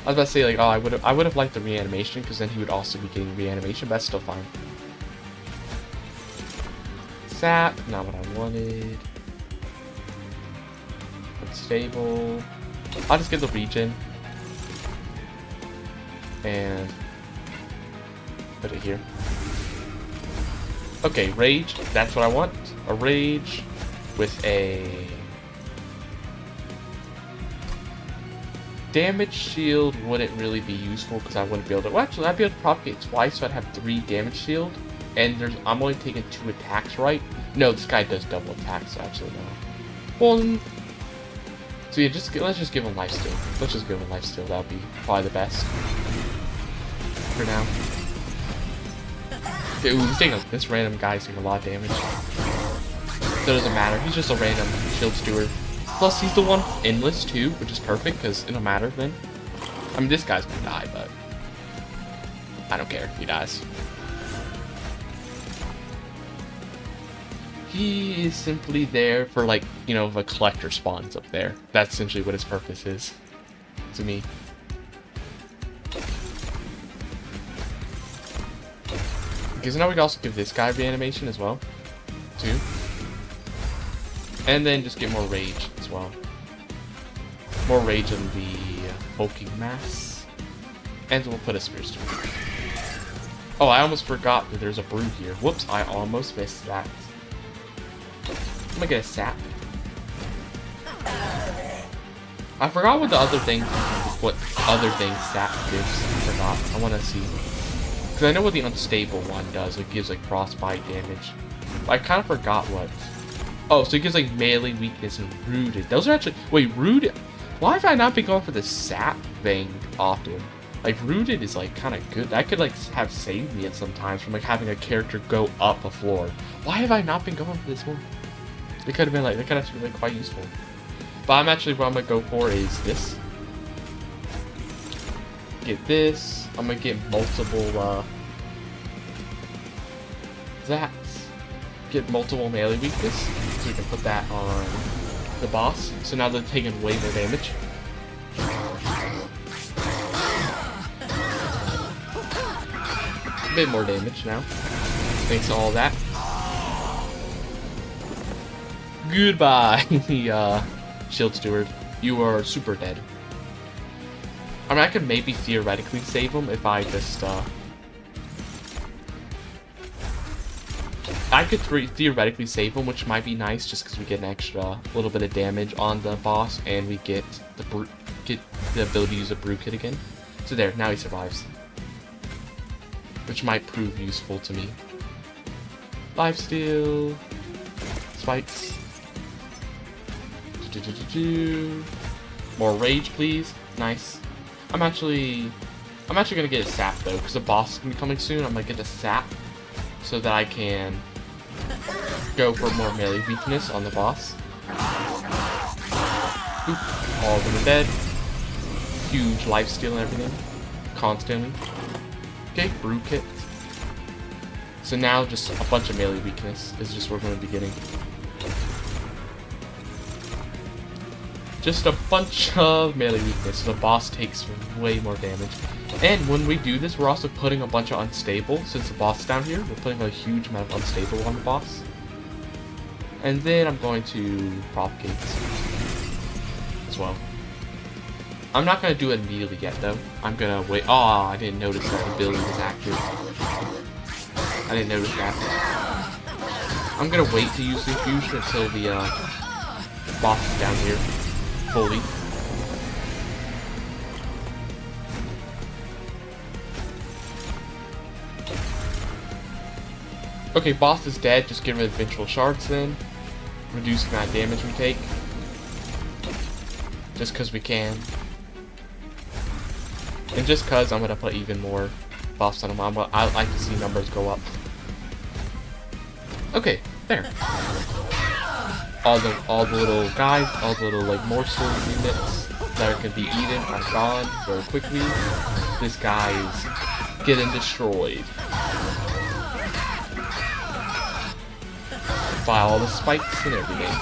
I was about to say like, oh, I would have liked the reanimation because then he would also be getting reanimation, but that's still fine. Sap, not what I wanted. Unstable. I'll just get the regen. And put it here. Okay, rage, that's what I want. A rage with a damage shield wouldn't really be useful because I wouldn't be able to. Well, actually, I'd be able to propagate twice, so I'd have 3 damage shield. And I'm only taking 2 attacks, right? No, this guy does double attacks, so actually no. 1. So yeah, let's just give him life steal. Let's just give him life steal. That'll be probably the best for now. Okay, ooh, this random guy's taking a lot of damage. So it doesn't matter. He's just a random shield steward. Plus, he's the one endless too, which is perfect because it don't matter then. I mean, this guy's gonna die, but I don't care if he dies. He is simply there for, like, you know, the collector spawns up there. That's essentially what his purpose is to me. Okay, so now we can also give this guy reanimation as well, too. And then just get more rage as well. More rage in the hulking mass. And we'll put a spear steward. Oh, I almost forgot that there's a brew here. Whoops, I almost missed that. I'm gonna get a sap. I forgot what the other thing, sap gives. I forgot. I want to see. Because I know what the unstable one does. It gives like frostbite damage. But I kind of forgot what. Oh, so it gives like melee weakness and rooted. Those are actually. Wait, rooted? Why have I not been going for the sap thing often? Like, rooted is like kind of good. That could like have saved me at sometimes from like having a character go up a floor. Why have I not been going for this one? It could have been like, that could actually be quite useful. But I'm actually, what I'm gonna go for is this. Get this. I'm gonna get multiple, that. Get multiple melee weakness. So we can put that on the boss. So now they're taking way more damage. A bit more damage now. Thanks to all that. Goodbye, Shield Steward. You are super dead. I mean, I could maybe theoretically save him if I just, I could theoretically save him, which might be nice, just because we get an extra little bit of damage on the boss, and we get the ability to use a brew kit again. So there, now he survives. Which might prove useful to me. Lifesteal. Spikes. More rage, please. Nice. I'm actually gonna get a sap though, because the boss is gonna be coming soon. I'm gonna get a sap so that I can go for more melee weakness on the boss. Oop, all of them are dead. Huge lifesteal and everything. Constantly. Okay, brew kit. So now just a bunch of melee weakness is just what we're gonna be getting. Just a bunch of melee weakness, so the boss takes way more damage. And when we do this, we're also putting a bunch of unstable, since the boss is down here, we're putting a huge amount of unstable on the boss. And then I'm going to propagate as well. I'm not going to do it immediately yet though. I'm going to wait. Oh, I didn't notice that the ability was active. I didn't notice that. I'm going to wait to use the infusion until the boss is down here. Fully. Okay, boss is dead. Just get rid of vengeful shards then. Reduce the amount of damage we take. Just because we can. And just cause I'm gonna put even more buffs on them, I like to see numbers go up. Okay, there. All the little guys, all the little like morsel units that can be eaten are gone very quickly. This guy is getting destroyed by all the spikes and everything.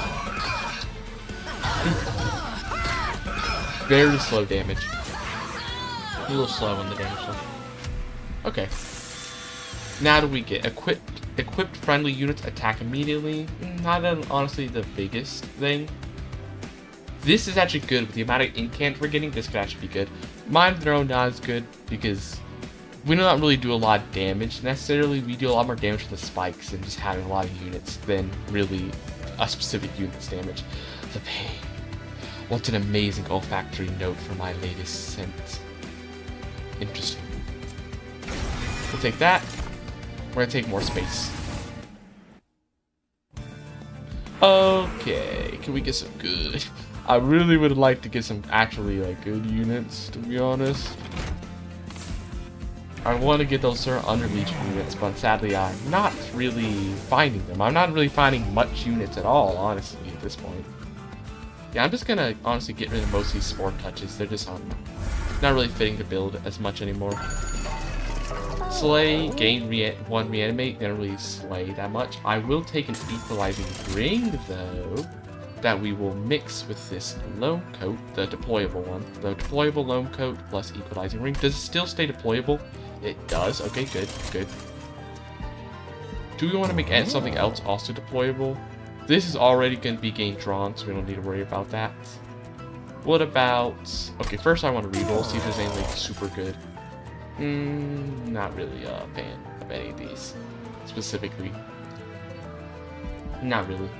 Very slow damage. A little slow on the damage though. Okay. Now do we get equipped friendly units attack immediately? Not honestly the biggest thing. This is actually good with the amount of incant we're getting. This could actually be good. Mind of their own not as good because we don't really do a lot of damage necessarily. We do a lot more damage with the spikes and just having a lot of units than really a specific unit's damage. The pain. What an amazing olfactory note for my latest scent. Interesting. We'll take that. We're gonna take more space. Okay, can we get some good? I really would like to get some actually like good units, to be honest. I want to get those certain underleech units, but sadly I'm not really finding them. I'm not really finding much units at all, honestly, at this point. Yeah, I'm just gonna honestly get rid of most of these spore touches. They're just not really fitting to build as much anymore. Slay, gain 1 reanimate, they don't really slay that much. I will take an equalizing ring though, that we will mix with this loam coat, the deployable one. The deployable loam coat plus equalizing ring. Does it still stay deployable? It does. Okay, good, good. Do we want to make something else also deployable? This is already going to be gain drawn, so we don't need to worry about that. What about... Okay, first I want to reroll, see if there's anything super good. Not really a fan of any of these, specifically. Not really.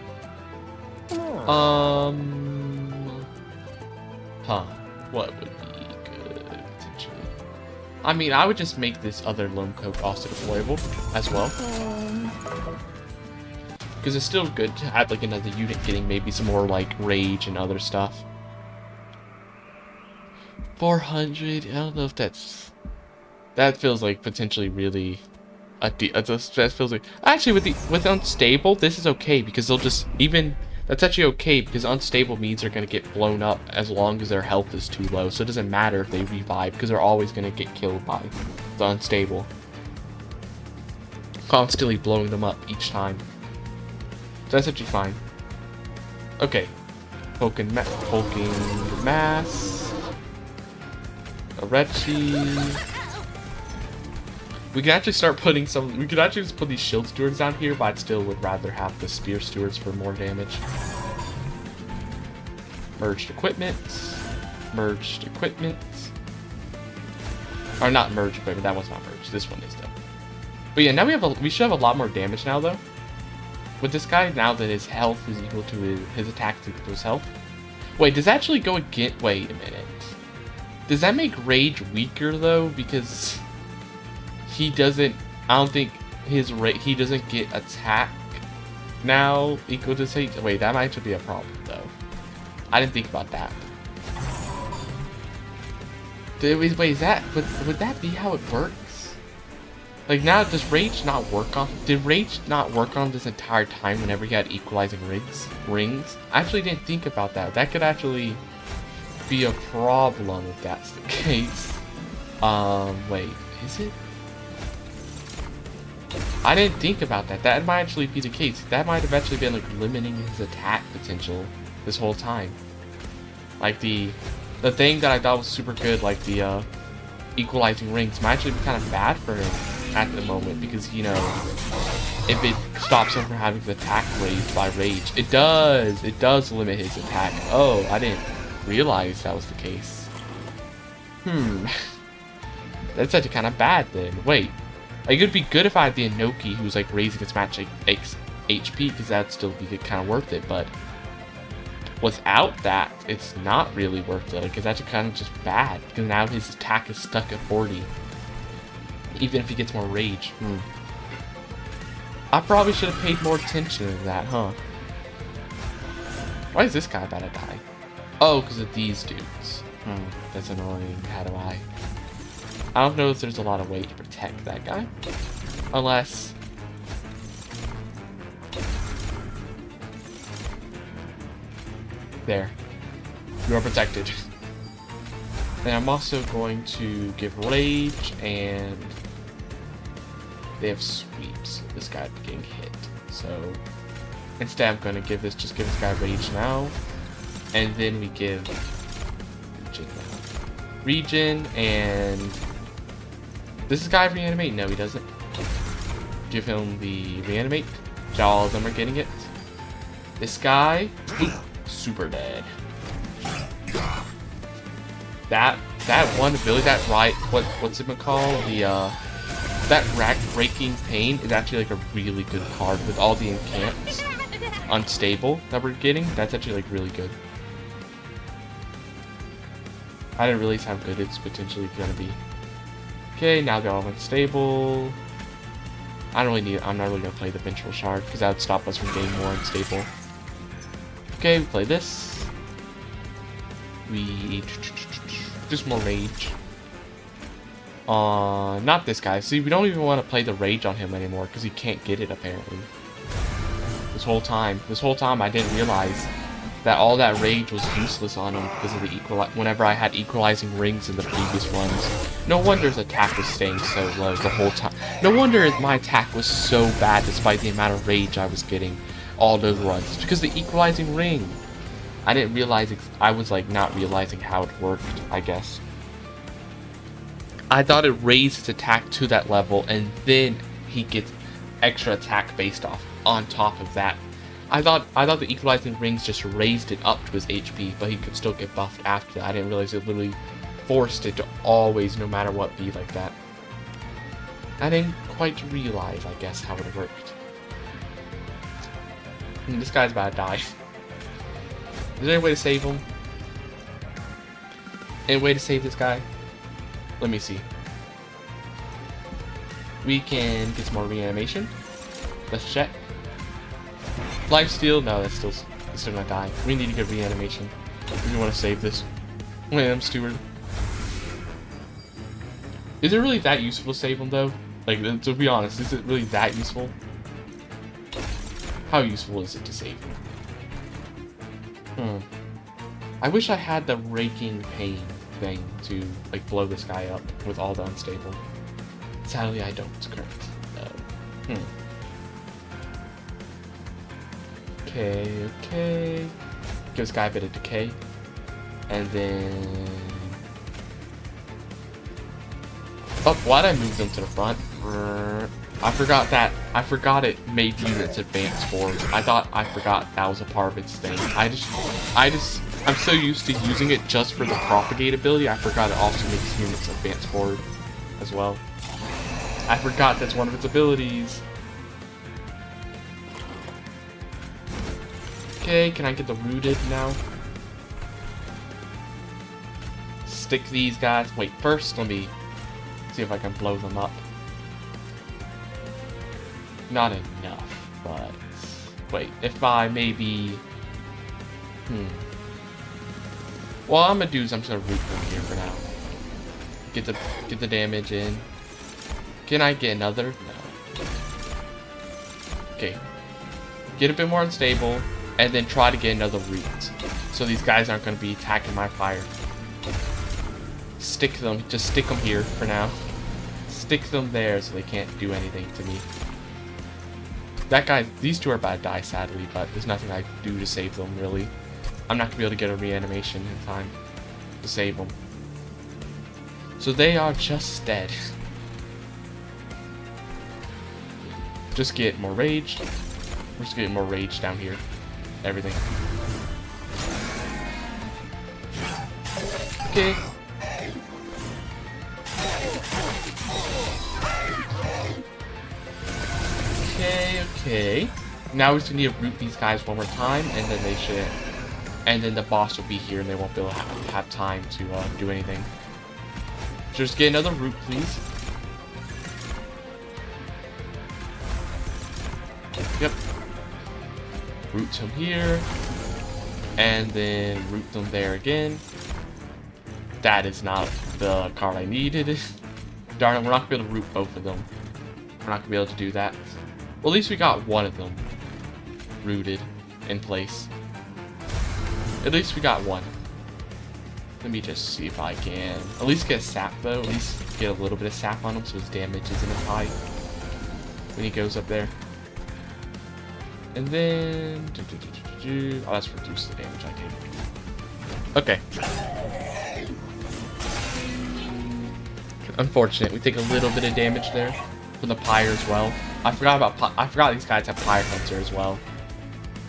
What would be good, potentially? I mean, I would just make this other loam coat also deployable, as well. Because it's still good to add, like, another unit getting maybe some more, like, rage and other stuff. 400, I don't know if that's... That feels like potentially really that feels like actually with unstable this is okay because they'll just that's actually okay because unstable means they're gonna get blown up as long as their health is too low, so it doesn't matter if they revive because they're always gonna get killed by the unstable. Constantly blowing them up each time. So that's actually fine. Okay. Poking mass. Arechi. We can actually start putting some... We could actually just put these shield stewards down here, but I still would rather have the spear stewards for more damage. Merged equipment. Merged equipment. Or not merged equipment, that one's not merged. This one is though. But yeah, now we should have a lot more damage now though. With this guy, now that his health is equal to his attack is equal to his health. Wait, does that actually go against... Wait a minute. Does that make Rage weaker though? Because... He doesn't, I don't think he doesn't get attack now equal to say, wait, that might actually be a problem though. I didn't think about that. Wait, is that, would that be how it works? Like now, does Rage not work on, did Rage not work on this entire time whenever he had equalizing rings? I actually didn't think about that. That could actually be a problem if that's the case. Wait, is it? I didn't think about that. That might actually be the case. That might have actually been like limiting his attack potential this whole time. Like the thing that I thought was super good, like the equalizing rings, might actually be kind of bad for him at the moment because, you know, if it stops him from having his attack raised by Rage, it does limit his attack. Oh, I didn't realize that was the case. That's actually kind of bad then. Wait. Like, it'd be good if I had the Inoki who's like raising its match like HP, because that'd still be kind of worth it, but without that, it's not really worth it, because that's kind of just bad, because now his attack is stuck at 40. Even if he gets more rage. I probably should have paid more attention to that, huh? Why is this guy about to die? Oh, because of these dudes. That's annoying. How do I? I don't know if there's a lot of way to protect that guy. Unless... There. You are protected. And I'm also going to give Rage, and they have Sweeps. This guy getting hit. So instead I'm going to give this, just give this guy Rage now. And then we give Regen now. Regen, and does this guy reanimate? No, he doesn't. Give him the reanimate. All of them are getting it. This guy, super dead. That one ability, that what's it called? The that raking pain is actually like a really good card with all the incants unstable that we're getting. That's actually like really good. I didn't realize how good it's potentially gonna be. Okay, now they're all unstable. I'm not really gonna play the Ventral Shard because that would stop us from getting more unstable. Okay, we play this. We just more rage. Not this guy. See, we don't even want to play the rage on him anymore because he can't get it apparently. This whole time I didn't realize that all that rage was useless on him because of the whenever I had equalizing rings in the previous ones. No wonder his attack was staying so low the whole time. No wonder my attack was so bad despite the amount of rage I was getting all those runs. It's because the equalizing ring. I didn't realize, I was like not realizing how it worked, I guess. I thought it raised his attack to that level and then he gets extra attack based off on top of that. I thought the equalizing rings just raised it up to his HP, but he could still get buffed after that. I didn't realize it literally forced it to always, no matter what, be like that. I didn't quite realize, I guess, how it worked. And this guy's about to die. Is there any way to save him? Any way to save this guy? Let me see. We can get some more reanimation. Let's check. Lifesteal? No, he's still gonna die. We need to get reanimation if we want to save this. William Stewart. Is it really that useful to save him though? Like, to be honest, is it really that useful? How useful is it to save him? I wish I had the raking pain thing to like blow this guy up with all the unstable. Sadly, I don't. Correct. No. Okay. Give this guy a bit of decay. And then... Oh, why'd I move them to the front? I forgot it made units advance forward. I forgot that was a part of its thing. I'm so used to using it just for the propagate ability, I forgot it also makes units advance forward as well. I forgot that's one of its abilities. Okay, can I get the rooted now? Stick these guys. Wait, first let me see if I can blow them up. Not enough, but... Wait, if I maybe... Well, I'm gonna do is I'm just gonna root them here for now. Get the damage in. Can I get another? No. Okay. Get a bit more unstable, and then try to get another root. So these guys aren't gonna be attacking my fire. Stick them. Just stick them here for now. Stick them there so they can't do anything to me. That guy, these two are about to die sadly, but there's nothing I can do to save them really. I'm not gonna be able to get a reanimation in time to save them. So they are just dead. Just get more rage. We're just getting more rage down here. Everything. Okay. Okay. Now we just need to root these guys one more time, and then they should... And then the boss will be here, and they won't be able to have time to do anything. Just get another root, please. Yep. Root them here. And then root them there again. That is not the card I needed. Darn it, we're not going to be able to root both of them. We're not going to be able to do that. Well, at least we got one of them rooted in place. At least we got one. Let me just see if I can at least get a sap though. At least get a little bit of sap on him so his damage isn't as high when he goes up there. And then... Oh, that's reduced the damage I take. Okay. Unfortunate. We take a little bit of damage there from the pyre as well. I forgot these guys have pyre hunter as well.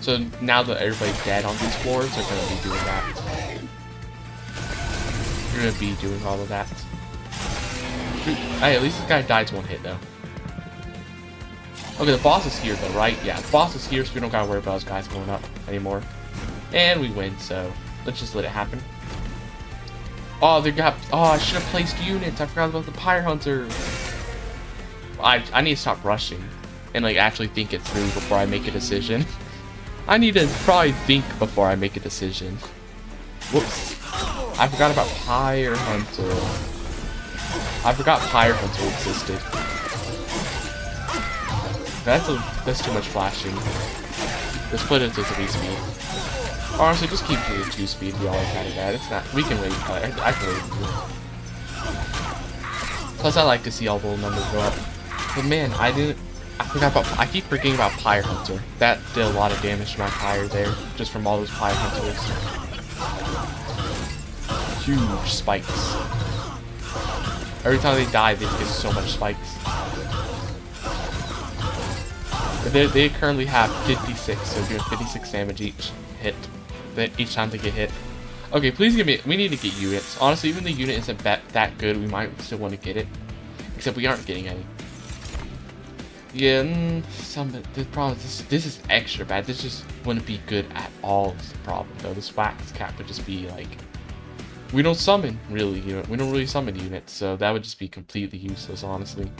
So now that everybody's dead on these floors, they're going to be doing that. They're going to be doing all of that. Hey, at least this guy dies one hit though. Okay, the boss is here though, right? Yeah, the boss is here, so we don't gotta worry about those guys going up anymore. And we win, so let's just let it happen. Oh, I should have placed units. I forgot about the pyre hunter. I need to stop rushing and like actually think it through before I make a decision. I need to probably think before I make a decision. Whoops. I forgot about pyre hunter. I forgot pyre hunter existed. That's too much flashing. Let's put it to 3 speed. Honestly, just keep it at 2 speed. We always had it at. It's not. We can wait. I can wait. Plus, I like to see all the numbers go up. But man, I forgot about. I keep forgetting about pyre hunter. That did a lot of damage to my pyre there, just from all those pyre hunters. Huge spikes. Every time they die, they get so much spikes. They currently have 56, so doing 56 damage each hit. Each time they get hit. Okay, please give me. We need to get units. Honestly, even the unit isn't that good, we might still want to get it. Except we aren't getting any. Yeah, the problem is this is extra bad. This just wouldn't be good at all. Is the problem though. This wax cap would just be like. We don't summon really. We don't really summon units, so that would just be completely useless, honestly.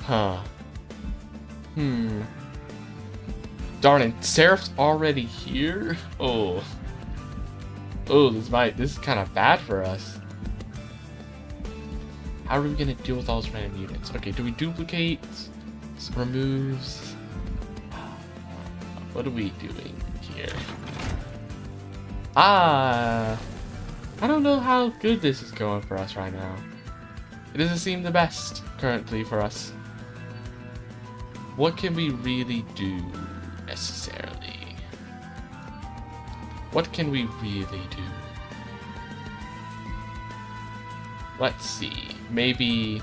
Huh. Darn it, Seraph's already here? Oh. Oh, this is kind of bad for us. How are we gonna deal with all those random units? Okay, do we duplicate? Removes? What are we doing here? I don't know how good this is going for us right now. It doesn't seem the best currently for us. What can we really do necessarily? What can we really do? Let's see. Maybe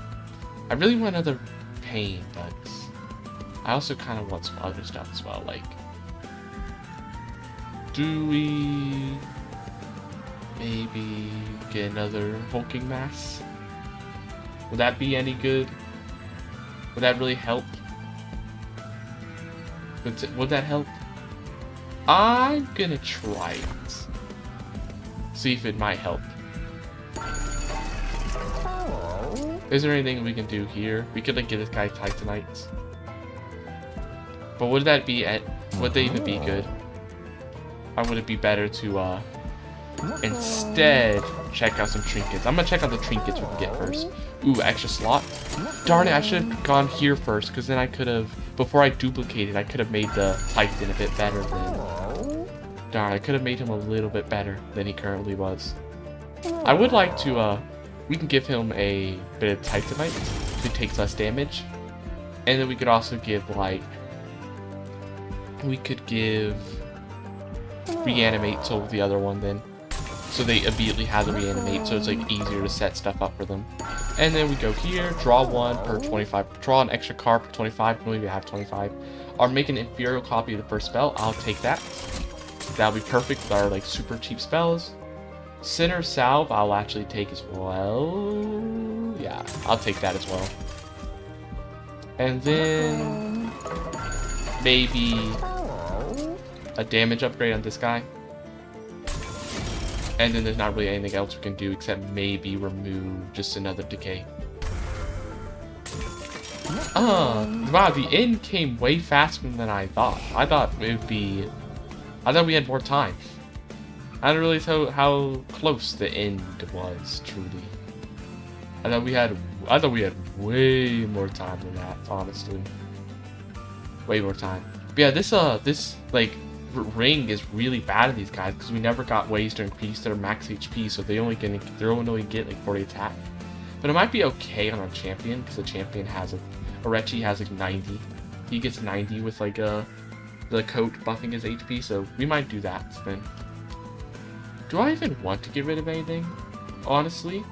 I really want another pain, but I also kind of want some other stuff as well. Like, do we maybe get another hulking mass? Would that be any good? Would that really help? Would that help? I'm gonna try it. See if it might help. Is there anything we can do here? We could like get this guy Titanites. But would that be would they even be good? Or would it be better to instead check out some trinkets? I'm gonna check out the trinkets we can get first. Ooh, extra slot. Darn it, I should have gone here first, because then I could have, before I duplicated, I could have made the Titan a bit better than... Darn, I could have made him a little bit better than he currently was. I would like to, we can give him a bit of Titanite, so he takes less damage. And then we could also give, like... We could give... Reanimate to the other one then. So they immediately have to reanimate, so it's like easier to set stuff up for them. And then we go here, draw one per 25, draw an extra card per 25, we only have 25. Or make an inferior copy of the first spell, I'll take that. That'll be perfect with our like super cheap spells. Sinner Salve, I'll actually take as well. Yeah, I'll take that as well. And then maybe a damage upgrade on this guy. And then there's not really anything else we can do except maybe remove just another decay. Wow, the end came way faster than I thought. I thought we had more time. I didn't realize how close the end was, truly. I thought we had way more time than that, honestly. Way more time. But yeah, this like ring is really bad at these guys because we never got ways to increase their max HP, so they only get like 40 attack. But it might be okay on our champion because the champion has Orechi has like 90. He gets 90 with like the coat buffing his HP, so we might do that then. Do I even want to get rid of anything? Honestly,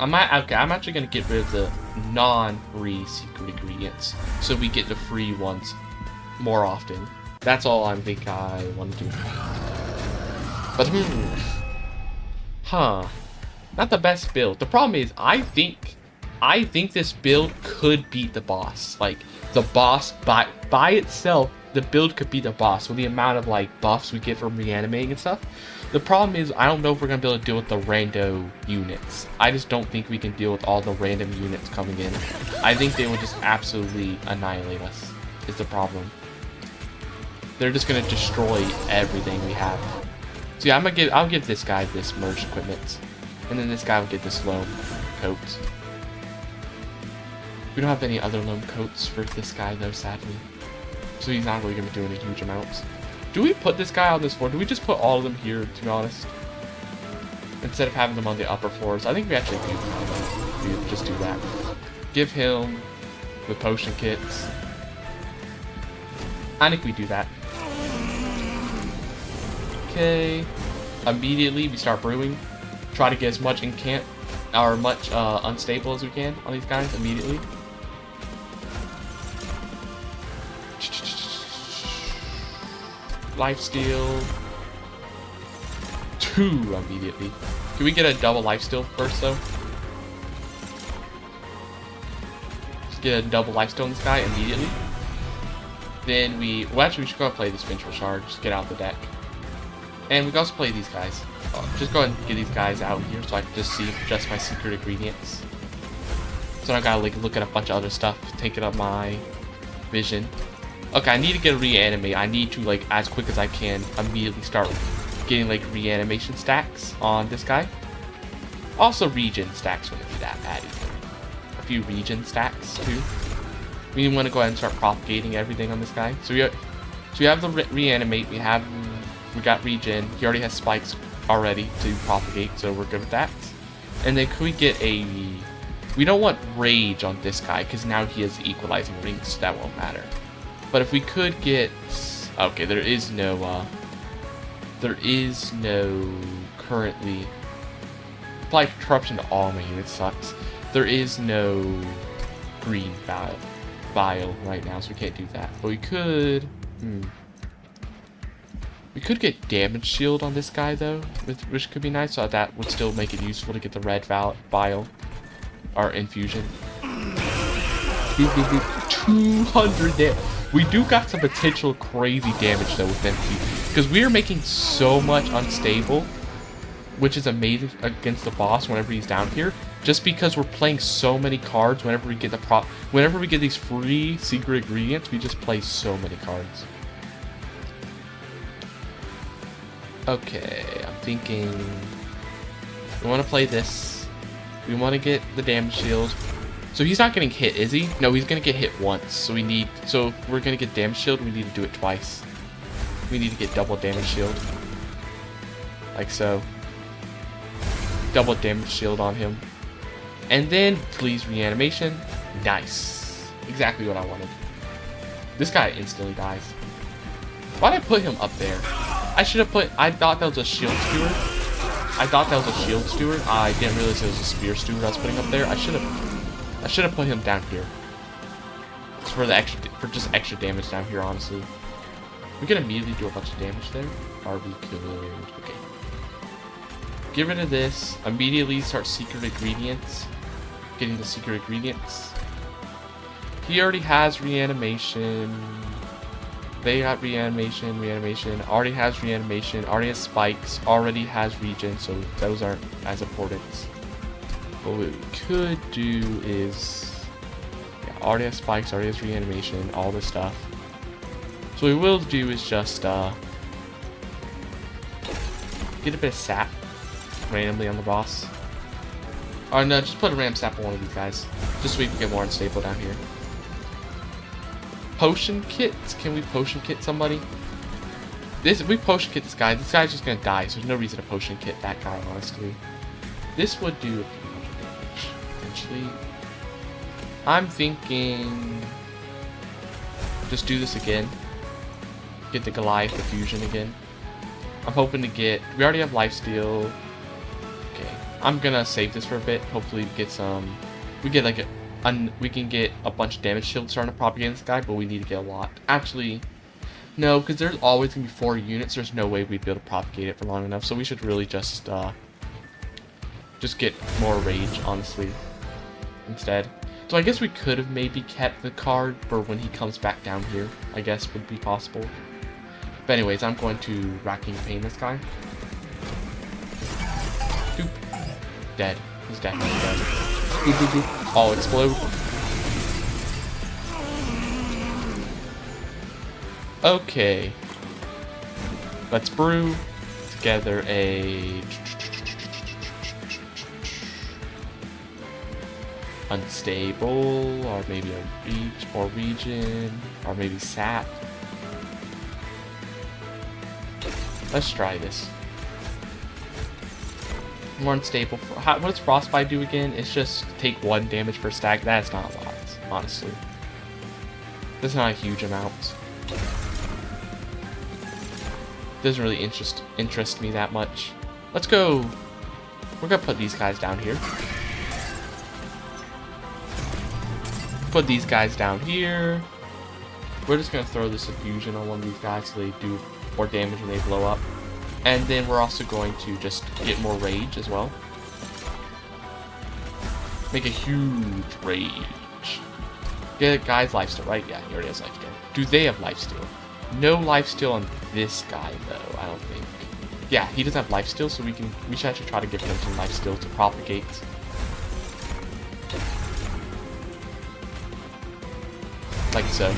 I'm actually gonna get rid of the non-free secret ingredients, so we get the free ones more often. That's all I think I want to do. But not the best build. The problem is, I think this build could beat the boss. Like the boss by itself, the build could beat the boss with the amount of like buffs we get from reanimating and stuff. The problem is, I don't know if we're gonna be able to deal with the rando units. I just don't think we can deal with all the random units coming in. I think they will just absolutely annihilate us. Is the problem. They're just gonna destroy everything we have. So yeah, I'll give this guy this merge equipment, and then this guy will get this loam coat. We don't have any other loam coats for this guy though, sadly. So he's not really gonna be doing a huge amount. Do we put this guy on this floor? Do we just put all of them here, to be honest? Instead of having them on the upper floors? I think we actually do. We just do that. Give him the potion kits. I think we do that. Okay. Immediately we start brewing. Try to get as much unstable as we can on these guys immediately. Lifesteal. 2 immediately. Can we get a double lifesteal first though? Just get a double lifesteal on this guy immediately. Then we should go and play this Vengeful Shard. Just get out the deck. And we can also play these guys. Just go ahead and get these guys out here so I can just see just my secret ingredients. So I gotta like look at a bunch of other stuff, taking up my vision. Okay, I need to get a reanimate. I need to like as quick as I can immediately start getting like reanimation stacks on this guy. Also regen stacks wouldn't be that bad either. A few regen stacks too. We want to go ahead and start propagating everything on this guy. So we have the reanimate. We got regen. He already has spikes already to propagate, so we're good with that. And then could we get a? We don't want rage on this guy because now he has equalizing rings, so that won't matter. But if we could get, okay, there is no currently. Apply corruption to all my units sucks. There is no green vial right now, so we can't do that. But we could. We could get damage shield on this guy though, which could be nice. So that would still make it useful to get the red vial or infusion. Boop, boop, boop. 200 damage. We do got some potential crazy damage though with MP because we are making so much unstable, which is amazing against the boss whenever he's down here. Just because we're playing so many cards whenever we get these free secret ingredients, we just play so many cards. Okay, I'm thinking we want to play this. We want to get the damage shield. So he's not getting hit, is he? No, he's gonna get hit once. So if we're gonna get damage shield, we need to do it twice. We need to get double damage shield. Like so. Double damage shield on him. And then please reanimation. Nice. Exactly what I wanted. This guy instantly dies. Why'd I put him up there? I thought that was a shield steward. I didn't realize it was a spear steward I was putting up there. I should have put him down here. Just for just extra damage down here, honestly. We can immediately do a bunch of damage there. Or we could. Okay. Get rid of this. Immediately start secret ingredients. Getting the secret ingredients. He already has reanimation. They got reanimation. Already has reanimation. Already has spikes. Already has regen. So those aren't as important. What we could do is, already has spikes, already has reanimation, all this stuff. So what we will do is just get a bit of sap randomly on the boss. Or no, just put a ram sap on one of these guys. Just so we can get more unstable down here. Potion kits? Can we potion kit somebody? If we potion kit this guy's just gonna die, so there's no reason to potion kit that guy, honestly. This would do a few hundred damage, potentially. I'm thinking... just do this again. Get the Goliath diffusion again. I'm hoping to get... we already have lifesteal. Okay. I'm gonna save this for a bit. Hopefully get some... we get like we can get a bunch of damage shields starting to propagate this guy, but we need to get a lot. Actually, no, because there's always gonna be 4 units. There's no way we'd be able to propagate it for long enough. So we should really just get more rage, honestly, instead. So I guess we could have maybe kept the card for when he comes back down here. I guess would be possible. But anyways, I'm going to Racking Pain this guy. Doop. Dead. He's definitely dead. Boop, boop, boop. All explode. Okay. Let's brew together a... unstable, or maybe a region, or maybe sap. Let's try this. More unstable. What does Frostbite do again? It's just take 1 damage per stack. That's not a lot, honestly. That's not a huge amount. Doesn't really interest me that much. Let's go. We're gonna put these guys down here. Put these guys down here. We're just gonna throw this infusion on one of these guys so they do more damage when they blow up. And then we're also going to just get more rage as well. Make a huge rage. Get a guy's lifesteal, right? Yeah, he already has lifesteal. Do they have lifesteal? No lifesteal on this guy though, I don't think. Yeah, he doesn't have lifesteal, so we should actually try to give him some lifesteal to propagate. Like so.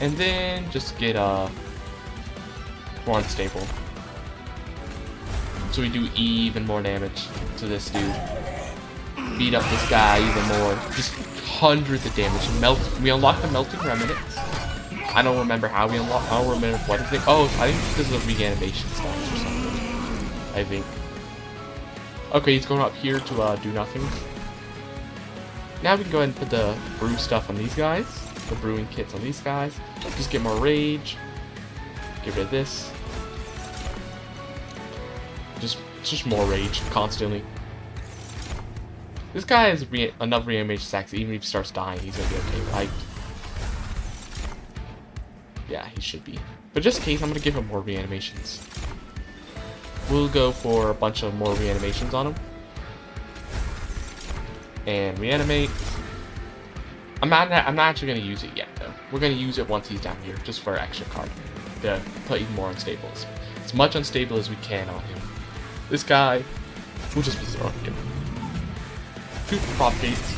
And then just get more unstable. So we do even more damage to this dude. Beat up this guy even more. Just hundreds of damage. We unlock the melting remnants. I don't remember how we unlock. I don't remember what is it. Oh, I think because of the reanimation stuff or something. I think. Okay, he's going up here to do nothing. Now we can go ahead and put the brew stuff on these guys. The brewing kits on these guys. Just get more rage. Get rid of this. Just more rage constantly. This guy has enough reanimation stacks. Even if he starts dying, he's gonna be okay, right? Yeah, he should be. But just in case, I'm gonna give him more reanimations. We'll go for a bunch of more reanimations on him. And reanimate. I'm not actually gonna use it yet though. We're gonna use it once he's down here, just for an extra card. To put even more unstables. As much unstable as we can on him. This guy, we'll just berserk him. Two propagates.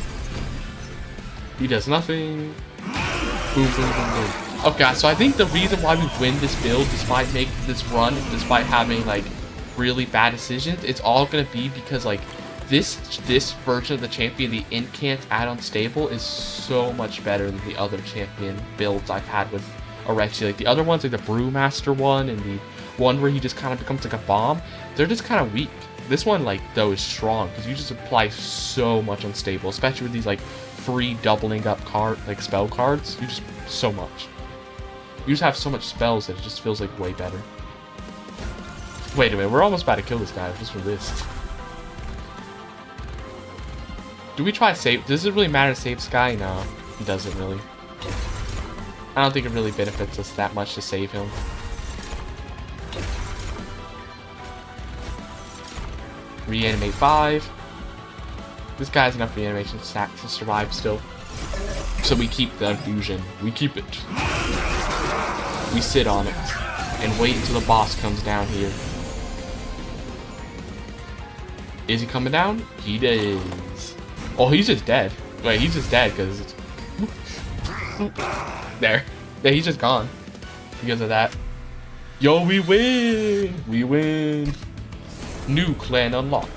He does nothing. Boom, boom, boom, boom. Okay, so I think the reason why we win this build, despite making this run, despite having like really bad decisions, it's all gonna be because like this version of the champion, the Incant add-on stable, is so much better than the other champion builds I've had with Orexia. Like the other ones, like the Brewmaster one and the one where he just kind of becomes like a bomb, they're just kind of weak. This one, like, though, is strong because you just apply so much unstable, especially with these like free doubling up spell cards. You just so much. You just have so much spells that it just feels like way better. Wait a minute, we're almost about to kill this guy just for this. Do we try to save? Does it really matter to save this guy? No, it doesn't really. I don't think it really benefits us that much to save him. Reanimate 5. This guy has enough reanimation stacks to survive still. So we keep the infusion. We keep it. We sit on it. And wait until the boss comes down here. Is he coming down? He is. Oh, he's just dead. Wait, he's just dead because it's... There. Yeah, he's just gone. Because of that. Yo, we win! We win! New clan unlocked.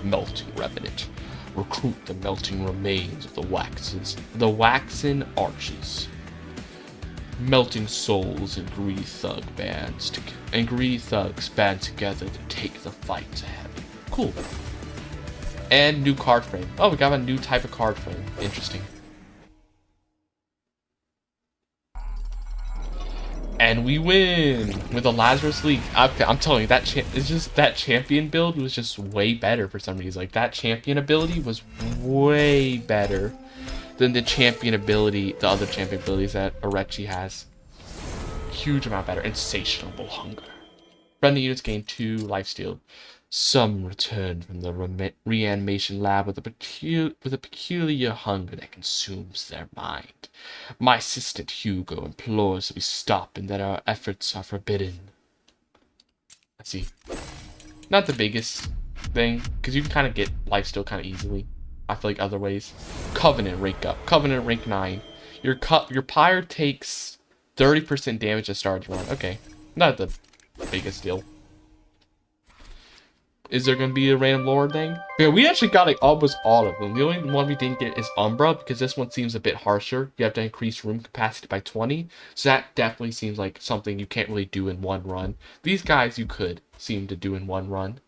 melting revenant. Recruit the melting remains of the waxen arches. Melting souls and greedy thugs band together to take the fight to heaven. Cool. And new card frame. Oh, we got a new type of card frame. Interesting. And we win with the Lazurus League. I'm telling you, that champion build was just way better for some reason. Like, that champion ability was way better than the other champion abilities that Orechi has. Huge amount better. Insatiable hunger. Friendly units gain 2 lifesteal. Some return from the reanimation lab with a peculiar hunger that consumes their mind. My assistant Hugo implores that we stop and that our efforts are forbidden. Let's see. Not the biggest thing, because you can kind of get lifesteal kind of easily. I feel like other ways. Covenant rank up. Covenant rank 9. Your pyre takes 30% damage to start your run. Okay. Not the biggest deal. Is there going to be a random lore thing? Yeah, we actually got like almost all of them. The only one we didn't get is Umbra, because this one seems a bit harsher. You have to increase room capacity by 20. So that definitely seems like something you can't really do in one run. These guys you could seem to do in one run.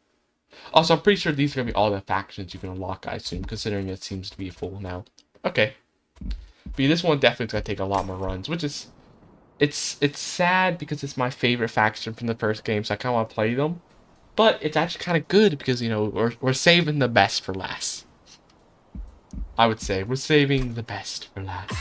Also, I'm pretty sure these are going to be all the factions you can unlock, I assume, considering it seems to be full now. Okay. But yeah, this one definitely is going to take a lot more runs, which is... It's sad because it's my favorite faction from the first game, so I kind of want to play them. But it's actually kind of good because, you know, we're saving the best for last. I would say we're saving the best for last.